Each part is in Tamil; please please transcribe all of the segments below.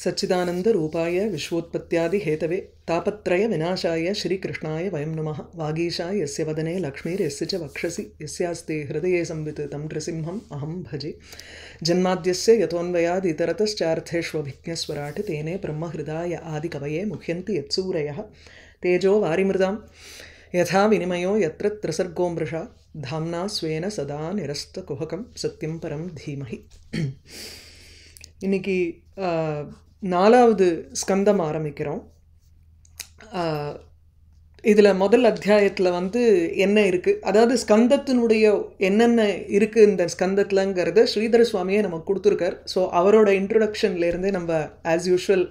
सच्चिदानंद रूपाय विश्वोत्पत्त्यादि हेतवे तापत्रय विनाशाय श्री कृष्णाय वयं नमः। वागीशाय यस्य वदने लक्ष्मीर्यस्य च वक्षसि यस्यास्ते हृदये संवित् तं नृसिंहम् अहं भजे। जन्माद्यस्य यतोऽन्वयाद् इतरतश्चार्थेष्वभिज्ञस्वराट् तेने ब्रह्महृदाय आदिकवये मुह्यन्ति यत्सूरयः। तेजो वारिमृदां यथा विनिमयो यत्र त्रिसर्गो मृषा धाम्ना स्वेन सदा निरस्तकुहकं सत्यं परं धीमहि। இன்னைக்கு நாலாவது ஸ்கந்தம் ஆரம்பிக்கிறோம். இதில் முதல் அத்தியாயத்தில் என்ன இருக்குது, அதாவது ஸ்கந்தத்தினுடைய என்னென்ன இருக்குது இந்த ஸ்கந்தத்தில்ங்கிறத ஸ்ரீதர சுவாமியே நமக்கு கொடுத்துருக்கார். ஸோ அவரோட இன்ட்ரொடக்ஷன்லேருந்தே நம்ம ஆஸ் யூஷுவல்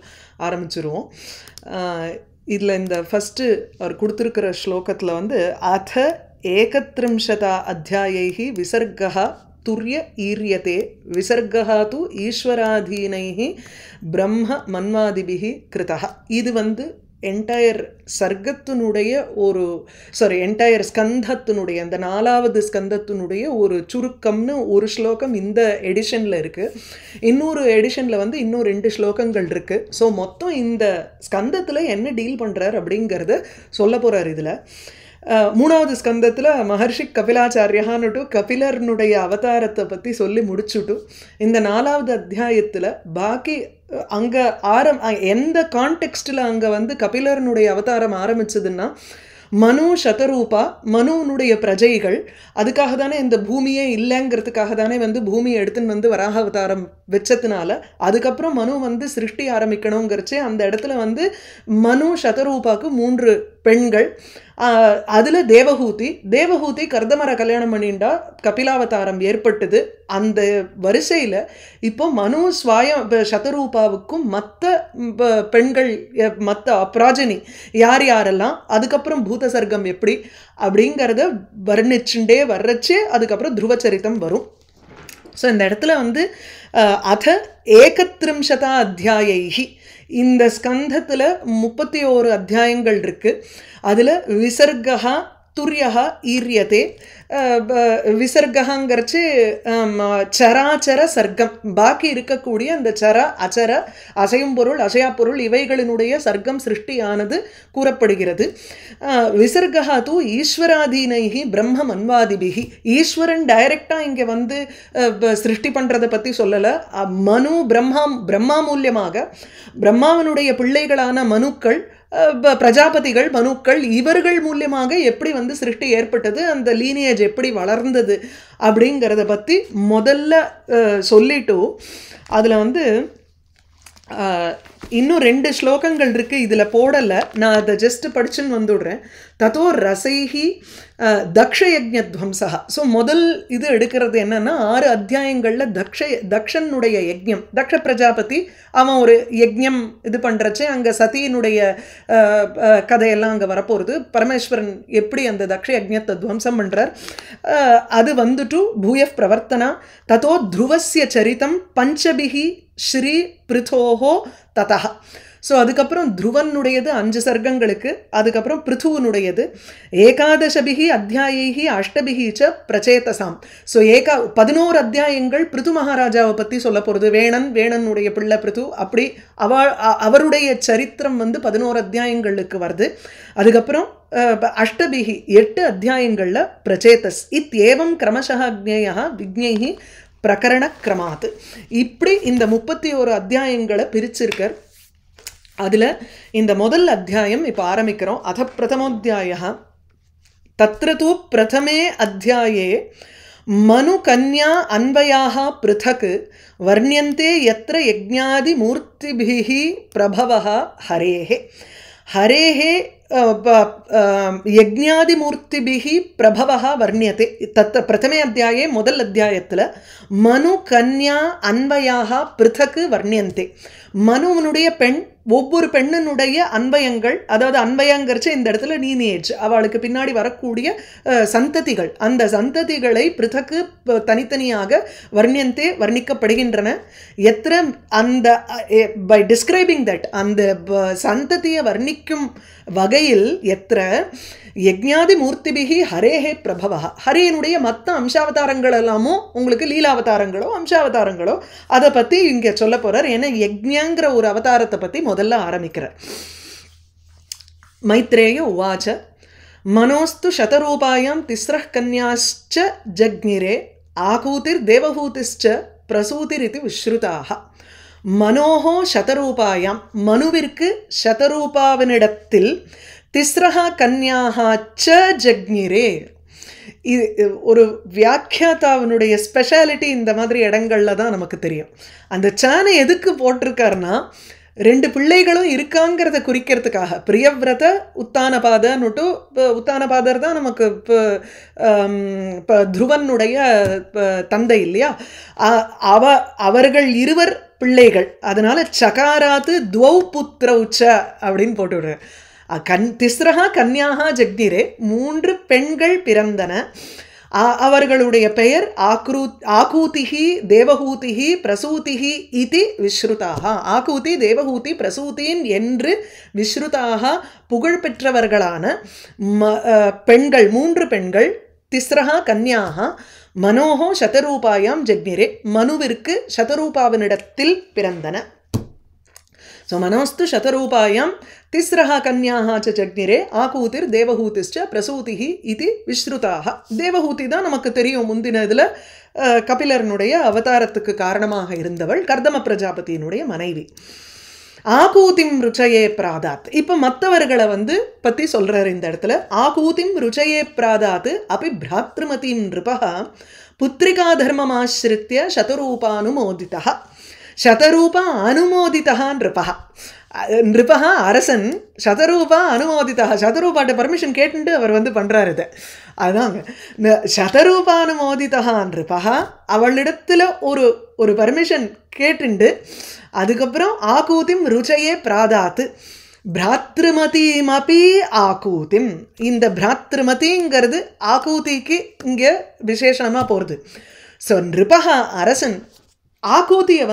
ஆரம்பிச்சிருவோம். இதில் இந்த ஃபஸ்ட்டு அவர் கொடுத்துருக்கிற ஸ்லோகத்தில் அத ஏகத்ரிம்சதா அத்தியாயைஹி விசர்கா तुर्य ईर्यते विसर्गः तु ईश्वराधीनैः ब्रह्म मन्वादिभिः कृतः. இது என்டையர் சர்க்கத்தினுடைய ஒரு என்டையர் ஸ்கந்தத்தினுடைய அந்த நாலாவது ஸ்கந்தத்தினுடைய ஒரு சுருக்கம்னு ஒரு ஸ்லோகம் இந்த எடிஷனில் இருக்குது. இன்னொரு எடிஷனில் இன்னும் 2 ஸ்லோகங்கள் இருக்குது. ஸோ மொத்தம் இந்த ஸ்கந்தத்தில் என்ன டீல் பண்ணுறார் அப்படிங்கிறத சொல்ல போகிறார். இதில் மூணாவது ஸ்கந்தத்தில் மகர்ஷி கபிலாச்சாரியான்னுட்டு கபிலர்னுடைய அவதாரத்தை பற்றி சொல்லி முடிச்சுட்டு இந்த நாலாவது அத்தியாயத்தில் பாக்கி அங்கே எந்த கான்டெக்ஸ்டில் அங்கே கபிலர்னுடைய அவதாரம் ஆரம்பிச்சதுன்னா மனு சதரூபா, மனுனுடைய பிரஜைகள், அதுக்காக தானே இந்த பூமியே இல்லைங்கிறதுக்காக தானே பூமியை எடுத்துன்னு வராக அவதாரம் வச்சதுனால அதுக்கப்புறம் மனு சிருஷ்டி ஆரம்பிக்கணுங்கிறச்சே அந்த இடத்துல மனு சதரூபாவுக்கு 3 பெண்கள். அதில் தேவஹூதி கர்தமரை கல்யாணம் பண்ணிண்டா கபிலாவதாரம் ஏற்பட்டது. அந்த வரிசையில் இப்போ மனு சதரூபாவுக்கும் மற்ற பெண்கள் மற்ற பிராஜனி யாரெல்லாம், அதுக்கப்புறம் பூதசர்க்கம் எப்படி அப்படிங்கிறத வர்ணிச்சுட்டே வர்றச்சே அதுக்கப்புறம் துருவச்சரித்தம் வரும். ஸோ இந்த இடத்துல அத ஏகத்ரிம்சதா அத்தியாயைஹி, இந்த ஸ்கந்தத்தில் 31 அத்தியாயங்கள் இருக்குது. அதில் விசர்கா துர்யஹா ஈரியதே, விசர்கங்கிறச்சு சராச்சர சர்க்கம், பாக்கி இருக்கக்கூடிய அந்த சர அச்சர அசையும் பொருள் அசையா பொருள் இவைகளினுடைய சர்க்கம் சிருஷ்டியானது கூறப்படுகிறது. விசர்கா தூ ஈஸ்வராதீனைஹி பிரம்ம மன்வாதிபிகி, ஈஸ்வரன் டைரக்டாக இங்கே சிருஷ்டி பண்ணுறதை பற்றி சொல்லலை. மனு பிரம்மா மூலியமாக பிரம்மாவனுடைய பிள்ளைகளான மனுக்கள், பிரஜாபதிகள், மனுக்கள், இவர்கள் மூலியமாக எப்படி சிருஷ்டி ஏற்பட்டது, அந்த லீனியேஜ் எப்படி வளர்ந்தது அப்படிங்கிறத பற்றி முதல்ல சொல்லிட்டு அதில் இன்னும் 2 ஸ்லோகங்கள் இருக்குது. இதில் போடலை, நான் அதை ஜஸ்ட் படிச்சுன்னு வந்துடுறேன். தத்தோ ரசைஹி தக்ஷயஜத்வம்சா. ஸோ முதல் இது எடுக்கிறது என்னன்னா 6 அத்தியாயங்களில் தக்ஷனுடைய யஜ்ஞம், தக்ஷ பிரஜாபதி அவன் ஒரு யஜ்ஞம் இது பண்ணுறச்சு அங்கே சதியினுடைய கதையெல்லாம் அங்கே வரப்போகிறது. பரமேஸ்வரன் எப்படி அந்த தக்ஷ யஜ்ஞத்தை துவம்சம் பண்ணுறார் அது பூயப் பிரவர்த்தனா. தத்தோ த்ருவஸ்ய சரிதம் பஞ்சபிகி ஸ்ரீ பிருத்தோஹோ ததா. ஸோ அதுக்கப்புறம் துருவனுடையது 5 சர்க்கங்களுக்கு, அதுக்கப்புறம் பிருத்துவனுடையது. ஏகாதசபிகி அத்தியாயைஹி அஷ்டபிகி ச பிரச்சேதசாம். ஸோ 11 அத்தியாயங்கள் பிருத்து மகாராஜாவை பற்றி சொல்ல போகிறது. வேணனுடைய பிள்ளை பிருத்து, அப்படி அவருடைய சரித்திரம் 11 அத்தியாயங்களுக்கு வருது. அதுக்கப்புறம் அஷ்டபிகி 8 அத்தியாயங்களில் பிரச்சேதஸ். இத்யேவம் கிரமசः அக்ஞேயः விக்ஞைஹி பிரகரண கிரமாத். இப்படி இந்த 31 அத்தியாயங்களை பிரிச்சிருக்கார். அதில் இந்த முதல் அத்தியாயம் இப்போ ஆரம்பிக்கிறோம். அத பிரதமோத்தியாய தத்ர தூ பிரதமே அத்தியாயே மனு கன்யா அன்வயாக பிருதக் வர்ணியந்தே யத்ர யஜ்ஞாதி மூர்த்திபிஹி பிரபவः ஹரேஹே. ஹரேஹே யஜ்ஞாதிமூர்த்திபிஹி பிரபவः வர்ணியதே. தத் பிரதமே அத்தியாயே முதல் அத்தியாயத்தில் மனு கன்யா அன்வயாக பிருதக் வர்ணியந்தே. மனுவனுடைய பெண், ஒவ்வொரு பெண்ணினுடைய அன்வயங்கள், அதாவது அன்வயங்கிறச்சு இந்த இடத்துல லீனியேஜ், அவளுக்கு பின்னாடி வரக்கூடிய சந்ததிகள், அந்த சந்ததிகளை பிருதக்கு தனித்தனியாக வர்ணியந்தே வர்ணிக்கப்படுகின்றன. எத்திர அந்த பை டிஸ்கிரைபிங் தட் அந்த சந்ததியை வர்ணிக்கும் வகையில் எத்திர யஜ்ஞாதி மூர்த்திபிகி ஹரேஹே பிரபவ. ஹரியனுடைய மற்ற அம்சாவதாரங்கள் எல்லாமும் உங்களுக்கு லீலாவதாரங்களோ அம்சாவதாரங்களோ அதை பற்றி இங்கே சொல்ல போகிறார். ஏன்னா யஜ்ஞங்கிற ஒரு அவதாரத்தை பற்றி முதல்ல ஆரம்பிக்கிறார். மைத்ரேய உவாச்ச மனோஸ்து சதரூபாயாம் திஸ்ரः கன்யாश्च ஜக்ஞிரே ஆகூதிர் தேவஹூதிश्च பிரசூதிரிதி விஸ்ருதாக. மனோஹோ சதரூபாயாம் மனுவிற்கு சதரூபாவினிடத்தில் திஸ்ரஹா கன்யாஹாச்ச ஜக்ஞிரே. இது ஒரு வியாக்கியாதாவினுடைய ஸ்பெஷாலிட்டி இந்த மாதிரி இடங்கள்ல தான் நமக்கு தெரியும். அந்த சானை எதுக்கு போட்டிருக்காருன்னா 2 பிள்ளைகளும் இருக்காங்கிறத குறிக்கிறதுக்காக. பிரியவிரத உத்தானபாதன்னுட்டு உத்தானபாதர் தான் நமக்கு இப்போ துருவனுடைய தந்தை இல்லையா, அவர்கள் இருவர் பிள்ளைகள். அதனால சகாராத்து துவௌ புத்திரௌச்ச அப்படின்னு போட்டு விடுறார். திஸ்ரஹா கன்யாஹா ஜக்திரே 3 பெண்கள் பிறந்தன. அவர்களுடைய பெயர் ஆகூதிஹி தேவஹூதிஹி பிரசூதிஹி இதி விஸ்ருதாக. ஆகூதி தேவஹூதி பிரசூதின் என்று விஸ்ருதாக புகழ்பெற்றவர்களான பெண்கள் 3 பெண்கள். திஸ்ரஹா கன்யாஹா மனோஹோ சதரூபாயாம் ஜக்ஞிரே மனுவிற்கு சதரூபாவினிடத்தில் பிறந்தன. ஸோ மனோஸ்து சதரூபாயாம் திஸ்ரஹா கன்யாஹா ச ஜக்ஞிரே ஆகூதிர் தேவஹூதிश्च பிரசூதிஹி இது விஸ்ருதாக. தேவஹூதி தான் நமக்கு தெரியும், முந்தின இதில் கபிலரனுடைய அவதாரத்துக்கு காரணமாக இருந்தவள், கர்தம பிரஜாபதியினுடைய மனைவி. ஆகூதிம் ருச்சயே பிராதாத். இப்போ மற்றவர்களை பற்றி சொல்கிறார் இந்த இடத்துல. ஆகூதிம் ருச்சயே பிராதாத் அப்படி பிராத்ருமதிம் நிருபா புத்திரிகா தர்மமாஸ்ரித்ய சதரூபானுமோதிதா. சதரூபா அனுமோதிதா நிருபா. நிருபா அரசன் சதரூபா அனுமோதிதா. சதரூபாட்ட பர்மிஷன் கேட்டுட்டு அவர் பண்ணுறாரு இதை. அதாங்க சதரூபானுமோதிதா நிருபா. அவளிடத்தில் ஒரு பர்மிஷன் கேட்டுண்டு அதுக்கப்புறம் ஆகூதிம் ருச்சையே பிராதாத்து பிராத்ருமதிமபி ஆகூதிம். இந்த பிராத்ருமதிங்கிறது ஆகூதிக்கு இங்கே விசேஷமாக போகிறது. ஸோ நிருபா அரசன் ஆகூதியை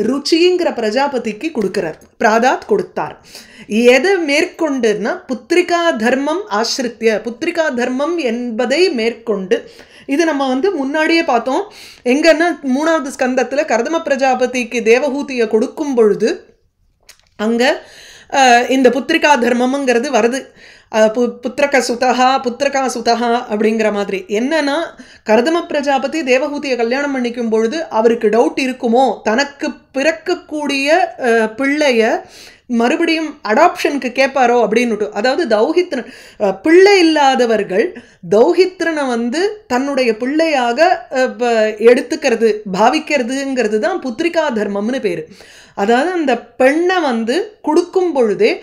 ருச்சிங்கிற பிரஜாபதிக்கு கொடுக்கிறார், பிராதாத் கொடுத்தார். எதை மேற்கொண்டுன்னா புத்திரிகா தர்மம் ஆசிரித்திய, புத்திரிகா தர்மம் என்பதை மேற்கொண்டு. இது நம்ம முன்னாடியே பார்த்தோம். எங்கன்னா 3வது ஸ்கந்தத்தில் கர்தம பிரஜாபதிக்கு தேவஹூதியை கொடுக்கும் பொழுது அங்கே இந்த புத்திரிகா தர்மம்ங்கிறது வருது. புத்திரக சுதா புத்திரகா சுதா அப்படிங்கிற மாதிரி. என்னன்னா கர்தம பிரஜாபதி தேவஹூதியை கல்யாணம் பண்ணிக்கும் பொழுது அவருக்கு டவுட் இருக்குமோ, தனக்கு பிறக்கக்கூடிய பிள்ளைய மறுபடியும் அடாப்ஷனுக்கு கேட்பாரோ அப்படின்னுட்டு. அதாவது தௌஹித்ரன் பிள்ளை இல்லாதவர்கள் தௌஹித்ரனை தன்னுடைய பிள்ளையாக எடுத்துக்கிறது பாவிக்கிறதுங்கிறது தான் புத்திரிகா தர்மம்னு பேர். அதாவது அந்த பெண்ணை கொடுக்கும் பொழுதே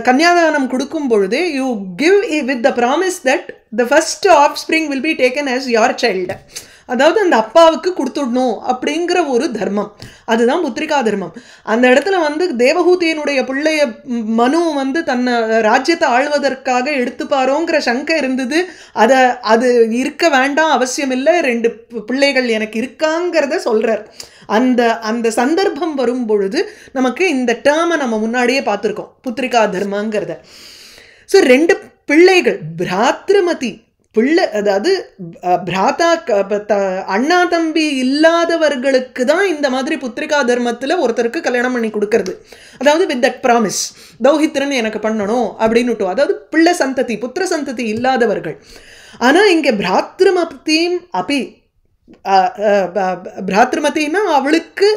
கன்யாதானம் கொடுக்கும் பொழுதே you give with the promise that the first offspring will be taken as your child. அதாவது அந்த அப்பாவுக்கு கொடுத்துடணும் அப்படிங்கிற ஒரு தர்மம், அதுதான் புத்திரிகா தர்மம். அந்த இடத்துல தேவஹூதியினுடைய பிள்ளைய மனு தன்னை ராஜ்யத்தை ஆள்வதற்காக எடுத்துப்பாரோங்கிற சங்கை இருந்தது. அது இருக்க வேண்டாம், அவசியம் இல்லை, 2 பிள்ளைகள் எனக்கு இருக்காங்கிறத சொல்கிறார். அந்த சந்தர்ப்பம் வரும் பொழுது நமக்கு இந்த டேர்மை நம்ம முன்னாடியே பார்த்துருக்கோம், புத்திரிகா தர்மங்கிறத. ஸோ 2 பிள்ளைகள் பிராத்ருமதி பிள்ளை, அதாவது பிராத்தா அண்ணா தம்பி இல்லாதவர்களுக்கு தான் இந்த மாதிரி புத்திரிகா தர்மத்தில் ஒருத்தருக்கு கல்யாணம் பண்ணி கொடுக்கறது. அதாவது வித் தட் ப்ராமிஸ் தௌஹித்ரன் எனக்கு பண்ணணும் அப்படின்னுட்டு. அதாவது பிள்ளை சந்ததி புத்திர சந்ததி இல்லாதவர்கள். ஆனால் இங்கே பிராத்ருமதியும் அப்படி பிராத்ருமதினா அவளுக்கு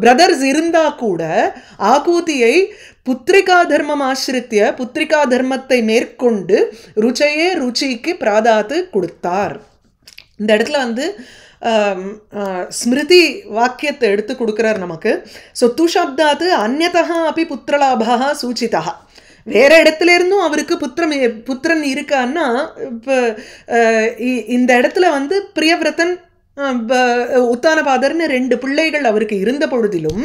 பிரதர்ஸ் இருந்தா கூட ஆகூதியை புத்திரிகா தர்மம் ஆசிரித்திய புத்திரிகா தர்மத்தை மேற்கொண்டு ருச்சையே ருச்சிக்கு பிராதாத்து கொடுத்தார். இந்த இடத்துல ஸ்மிருதி வாக்கியத்தை எடுத்து கொடுக்குறார் நமக்கு. ஸோ துஷப்தாத்து அந்நதா அப்படி புத்திரலாபா சூச்சிதா. வேறு இடத்துல இருந்தும் அவருக்கு புத்திரன் இருக்கான்னா, இப்போ இந்த இடத்துல பிரியவிரதன் உத்தானபாதர்னு 2 பிள்ளைகள் அவருக்கு இருந்த பொழுதிலும்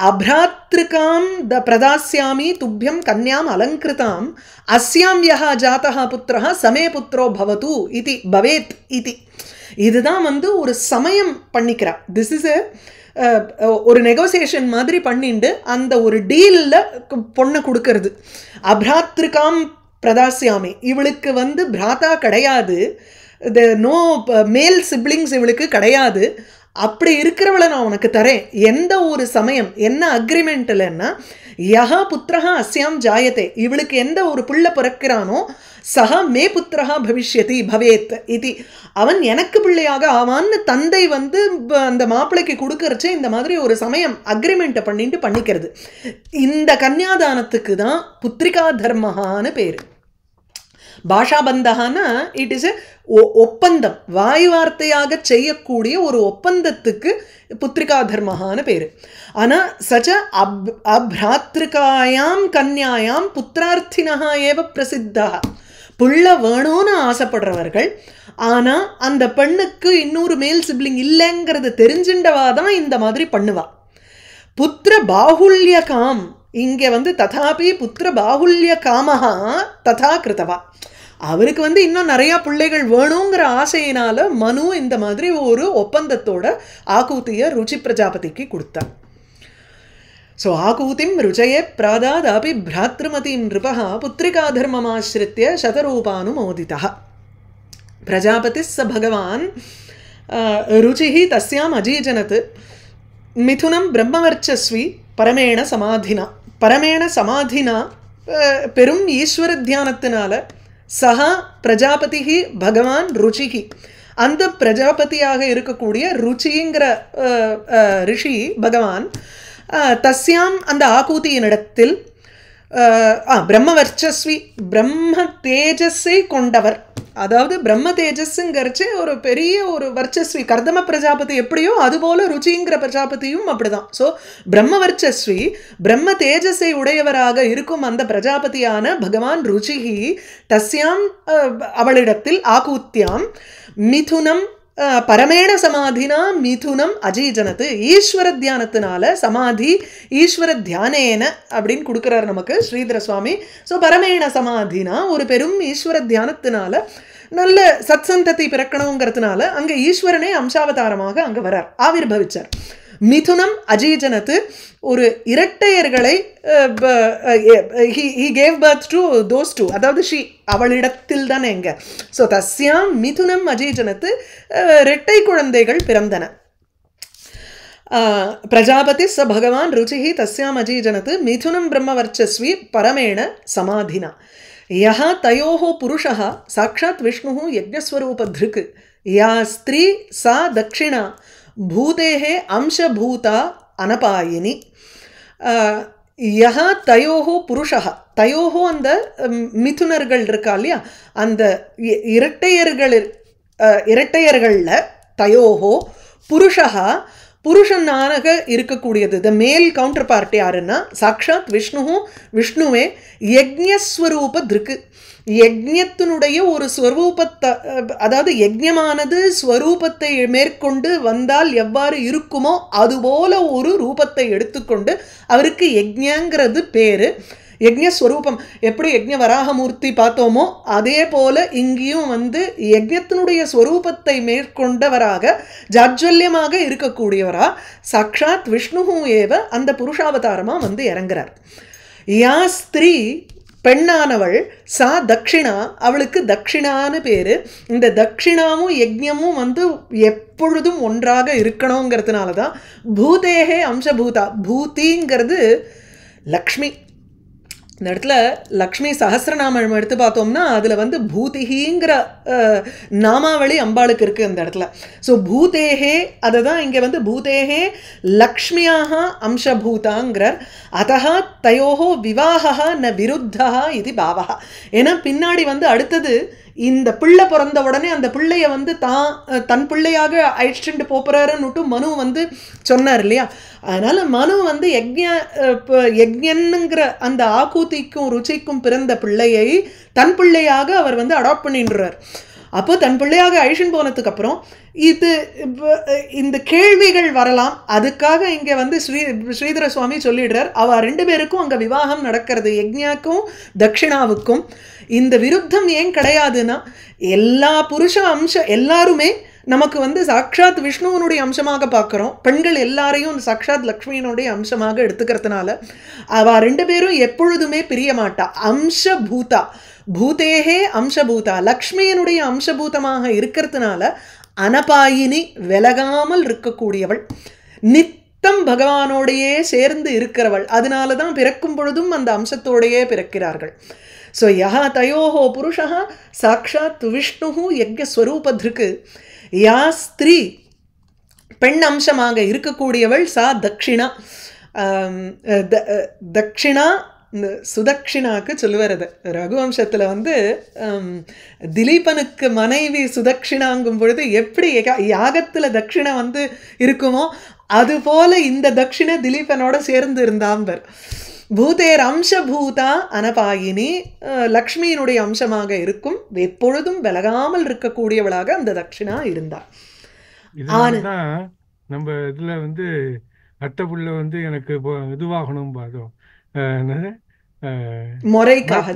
அப்ராத்ருகாம் பிரதாஸ்யாமி துப்பியம் கன்யாம் அலங்கிருதாம் அஸ்யாம் யஹா ஜாதஹா புத்திரஹா சமே புத்திரோ பவது இதி பவேத் இதி. இதுதான் வந்து ஒரு சமயம் பண்ணிக்கிறா. திஸ் இஸ் ஒரு நெகோசியேஷன் மாதிரி பண்ணிண்டு அந்த ஒரு டீலில் பொண்ணை கொடுக்கறது. அப்ராத்ரிகாம் பிரதாசியாமி, இவளுக்கு வந்து பிராத்தா கிடையாது, நோ மேல் சிப்ளிங்ஸ் இவளுக்கு கிடையாது, அப்படி இருக்கிறவளை நான் உனக்கு தரேன். எந்த ஒரு சமயம் என்ன அக்ரிமெண்ட் இல்லைன்னா, யஹா புத்திரஹா அஸ்யாம் ஜாயத்தே, இவளுக்கு எந்த ஒரு புள்ள பிறக்கிறானோ சஹா மே புத்திரஹா பவிஷ்யதி பவேத் இது, அவன் எனக்கு பிள்ளையாக ஆவான்னு தந்தை வந்து அந்த மாப்பிள்ளைக்கு கொடுக்கறச்சே இந்த மாதிரி ஒரு சமயம் அக்ரிமெண்ட்டை பண்ணிட்டு பண்ணிக்கிறது. இந்த கன்னியாதானத்துக்கு தான் புத்திரிகா தர்மஹான்னு பேர். பாஷாபந்தகான்னா இட் இஸ் ஒப்பந்தம், வாய் வார்த்தையாக செய்யக்கூடிய ஒரு ஒப்பந்தத்துக்கு புத்திரிகா தர்மஹான்னு பேர். ஆனால் சச்ச அப்ராத்ரிகாயாம் கன்யாயாம் புத்திரார்த்தினஹா ஏவ பிரசித்தா, புள்ள வேணும்னு ஆசைப்படுறவர்கள், ஆனால் அந்த பெண்ணுக்கு இன்னொரு மேல் சிப்ளிங் இல்லைங்கிறது தெரிஞ்சின்றவா தான் இந்த மாதிரி பண்ணுவா. புத்திர பாகுல்ய காம், இங்கே வந்து ததாபி புத்திர பாகுல்ய காமஹா ததா கிருத்தவா, அவருக்கு வந்து இன்னும் நிறையா பிள்ளைகள் வேணுங்கிற ஆசையினால மனு இந்த மாதிரி ஒரு ஒப்பந்தத்தோட ஆகூத்தியை ருச்சி பிரஜாபதிக்கு கொடுத்தார். ஸோ ஆகூதிம் ருச்சயே பிராதாதாபி பிராத்ருமதிம் நிருபா புத்திரிகா தர்மமாஸ்ரித்ய சதரூபானுமோதிதா. பிரஜாபதி ச பகவான் ருச்சி தஸ்யாம் அஜீஜனத் மிதுனம் பிரம்மவர்ச்சஸ்வி பரமேண சமாதினா. பரமேண சமாதினா பெரும் ஈஸ்வர தியானத்தினால சஹா பிரஜாபதி பகவான் ருச்சிஹி, அந்த பிரஜாபதியாக இருக்கக்கூடிய ருச்சிங்கிற ரிஷி பகவான் தஸ்யாம் அந்த ஆகூதியினிடத்தில் பிரம்மவர்ச்சஸ்வி, பிரம்ம தேஜஸை கொண்டவர், அதாவது பிரம்ம தேஜஸ்ங்கிறச்சு ஒரு பெரிய ஒரு வர்ச்சஸ்வி, கர்தம பிரஜாபதி எப்படியோ அதுபோல ருச்சிங்கிற பிரஜாபதியும் அப்படிதான். ஸோ பிரம்மவர்ச்சஸ்வி பிரம்ம தேஜஸை உடையவராக இருக்கும் அந்த பிரஜாபதியான பகவான் ருச்சிஹி தஸ்யாம் அவளிடத்தில் ஆகூத்தியாம் மிதுனம் பரமேண சமாதினா மிதுனம் அஜீஜனத்து, ஈஸ்வர தியானத்தினால சமாதி ஈஸ்வர தியானேன அப்படின்னு கொடுக்குறாரு நமக்கு ஸ்ரீதர சுவாமி. ஸோ பரமேண சமாதினா ஒரு பெரும் ஈஸ்வர தியானத்தினால நல்ல சத்சந்ததி பிறக்கணுங்கிறதுனால அங்கே ஈஸ்வரனே அம்சாவதாரமாக அங்கே வரார், ஆவிர்பவிச்சார். மிதுனம் அஜீஜனத்து, ஒரு இரட்டையர்களை he gave birth to those two, அதாவது ஷீ அவளிடத்தில் தானே எங்க. ஸோ தஸ்யாம் மிதுனம் அஜீஜனத்து, இரட்டை குழந்தைகள் பிறந்தன. பிரஜாபதி ச பகவான் ருச்சிஹி தஸ்யாம் அஜீஜனத்து மிதுனம் பிரம்மவர்ச்சஸ்வி பரமேண சமாதினா. யஹா தயோஹோ புருஷः சாக்ஷாத் விஷ்ணுஹு யஜ்ஞஸ்வரூபத்ருக், யா ஸ்திரீ சா தக்ஷிணா பூதேஹே அம்சபூதா அனபாயினி. யஹா தயோஹோ புருஷः, தயோஹோ அந்த மிதுனர்கள் இருக்கா இல்லையா, அந்த இரட்டையர்களில் தயோஹோ புருஷः, புருஷனாக இருக்கக்கூடியது த மேல் கவுண்டர் பார்ட் யாருன்னா சாக்ஷாத் விஷ்ணு, விஷ்ணுவே யஜ்ஞஸ்வரூப திருக்கு, யஜ்ஞத்தினுடைய ஒரு ஸ்வரூபத்தை, அதாவது யஜ்ஞமானது ஸ்வரூபத்தை மேற்கொண்டு வந்தால் எவ்வாறு இருக்குமோ அதுபோல ஒரு ரூபத்தை எடுத்துக்கொண்டு அவருக்கு யஜ்ஞங்கிறது பேரு. யஜ்ஞஸ்வரூபம் எப்படி யஜ்ஞ வராகமூர்த்தி பார்த்தோமோ அதே போல இங்கேயும் வந்து யஜ்ஞத்தினுடைய ஸ்வரூபத்தை மேற்கொண்டவராக ஜாஜ்வல்யமாக இருக்கக்கூடியவரா சாக்ஷாத் விஷ்ணு ஏவ அந்த புருஷாவதாரமா வந்து இறங்குறார். யா ஸ்திரீ பெண்ணானவள், சா தக்ஷிணா, அவளுக்கு தக்ஷிணான்னு பேரு. இந்த தக்ஷிணாவும் யஜ்ஞமும் வந்து எப்பொழுதும் ஒன்றாக இருக்கணுங்கிறதுனால தான் பூதேகே அம்சபூதா, பூதிங்கிறது லக்ஷ்மி. இந்த இடத்துல லக்ஷ்மி சஹஸ்ரநாமம் எடுத்து பார்த்தோம்னா அதில் வந்து பூதிகிங்கிற நாமாவளி அம்பாளுக்கு இருக்குது அந்த இடத்துல. ஸோ பூதேகே, அதை தான் இங்கே வந்து பூதேகே லக்ஷ்மியாக அம்சபூதாங்கிறார். அதஹா தயோஹோ விவாஹா ந விருத்தா இது பாவா. ஏன்னா பின்னாடி வந்து அடுத்தது இந்த பிள்ளை பிறந்த உடனே அந்த பிள்ளைய வந்து தன் பிள்ளையாக அழிச்சுட்டு போகிறாருன்னுட்டு மனு வந்து சொன்னார் இல்லையா. அதனால் மனு வந்து யஜ்ஞன்னுங்கிற அந்த ஆகூதிக்கும் ருச்சிக்கும் பிறந்த பிள்ளையை தன் பிள்ளையாக அவர் வந்து அடாப்ட் பண்ணிடுறார். அப்போ தன் பிள்ளையாக அழிச்சுன்னு போனதுக்கப்புறம் இந்த கேள்விகள் வரலாம். அதுக்காக இங்கே வந்து ஸ்ரீதர சுவாமி சொல்லிடுறார், அவ ரெண்டு பேருக்கும் அங்கே விவாகம் நடக்கிறது, யஜ்ஞாக்கும் தட்சிணாவுக்கும். இந்த விருத்தம் ஏன் கிடையாதுன்னா எல்லா புருஷ அம்ச எல்லாருமே நமக்கு வந்து சாக்ஷாத் விஷ்ணுவனுடைய அம்சமாக பார்க்குறோம். பெண்கள் எல்லாரையும் சாக்ஷாத் லக்ஷ்மியினுடைய அம்சமாக எடுத்துக்கிறதுனால அவ ரெண்டு பேரும் எப்பொழுதுமே பிரிய மாட்டா. அம்சபூதா, பூதேகே அம்சபூதா, லக்ஷ்மியினுடைய அம்சபூதமாக இருக்கிறதுனால அனபாயினி, விலகாமல் இருக்கக்கூடியவள், நித்தம் பகவானோடையே சேர்ந்து இருக்கிறவள். அதனால தான் பிறக்கும் பொழுதும் அந்த அம்சத்தோடையே பிறக்கிறார்கள். ஸோ யஹா தயோஹோ புருஷா சாக்ஷாத் விஷ்ணு யஜ்ஞஸ்வரூபத்ருக்கு, யா ஸ்திரீ பெண் அம்சமாக இருக்கக்கூடியவள் சா தக்ஷிணா. தக்ஷிணா சுதக்ஷினாக்கு சொல்லுவார். அது ரகுவம்சத்தில் வந்து திலீபனுக்கு மனைவி சுதக்ஷினாங்கும் பொழுது எப்படி யாகத்தில் தட்சிணை வந்து இருக்குமோ அதுபோல இந்த தட்சிணை திலீபனோட சேர்ந்து இருந்தாம்பர். பூதேர் அம்சபூதா அனபாயினி, லக்ஷ்மியினுடைய அம்சமாக இருக்கும், எப்பொழுதும் விலகாமல் இருக்கக்கூடியவளாக அந்த தட்சிணா இருந்தாள். நம்ம இதுல வந்து அட்டப்புள்ள வந்து எனக்கு இதுவாகணும் பார்த்தோம், முறைக்காக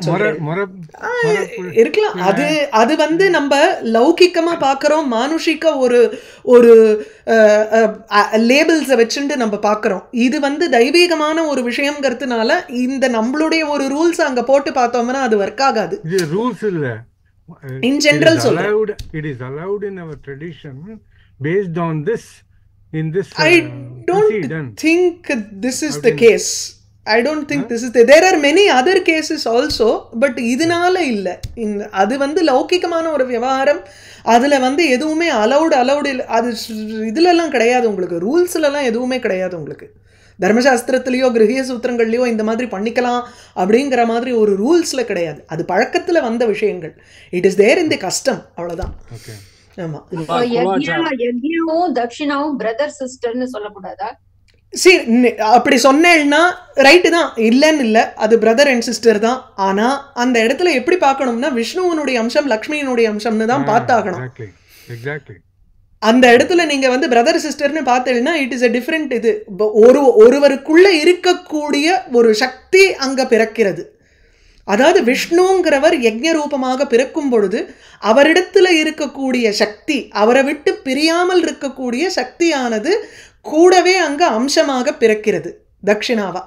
இருக்கலாம். அது அது வந்து நம்ம லௌகிக்கமா பாக்குறோம், மானுஷிக்க ஒரு ஒரு லேபிள்ஸை வச்சுட்டு நம்ம பாக்குறோம். இது வந்து தெய்வீகமான ஒரு விஷயம்ங்கிறதுனால இந்த நம்மளுடைய ஒரு ரூல்ஸ் அங்க போட்டு பார்த்தோம்னா அது ஒர்க் ஆகாது. இது ரூல்ஸ் இல்ல, இன் ஜெனரல் சொல்றேன். It is allowed in our tradition based on this. In this I don't think this is the case. I don't think this is there are many other cases also, but இதனால இல்ல. அது வந்து லௌகிகமான ஒரு விவகாரம். அதுல வந்து எதுவுமே அலௌடு அது இதுல எல்லாம் கிடையாது. உங்களுக்கு ரூல்ஸ்ல எல்லாம் எதுவுமே கிடையாது. உங்களுக்கு தர்மசாஸ்திரத்திலயோ கிரகிய சூத்திரங்கள்லயோ இந்த மாதிரி பண்ணிக்கலாம் அப்படிங்கிற மாதிரி ஒரு ரூல்ஸ்ல கிடையாது. அது பழக்கத்துல வந்த விஷயங்கள். It is there in the custom, அவ்வளவுதான். ஆமா, தட்சிணாவும் பிரதர் சிஸ்டர்னு சொல்லக்கூடாதா? சரி, அப்படி சொன்னேன்னா ரைட்டு தான், இல்லைன்னு இல்லை, அது பிரதர் அண்ட் சிஸ்டர் தான். ஆனா அந்த இடத்துல எப்படி பார்க்கணும்னா விஷ்ணுவனுடைய அம்சம் லக்ஷ்மியினுடைய அம்சம்னு தான் பார்த்தாகணும். அந்த இடத்துல நீங்க வந்து பிரதர் சிஸ்டர்னு பார்த்தீங்கன்னா இட் இஸ் a டிஃப்ரெண்ட். இது ஒருவருக்குள்ள இருக்கக்கூடிய ஒரு சக்தி அங்க பிறக்கிறது. அதாவது விஷ்ணுங்கிறவர் யஜ்ஞ ரூபமாக பிறக்கும் பொழுது அவரிடத்துல இருக்கக்கூடிய சக்தி, அவரை விட்டு பிரியாமல் இருக்கக்கூடிய சக்தியானது கூடவே அங்க அம்சமாக பிறக்கிறது தட்சிணாவா.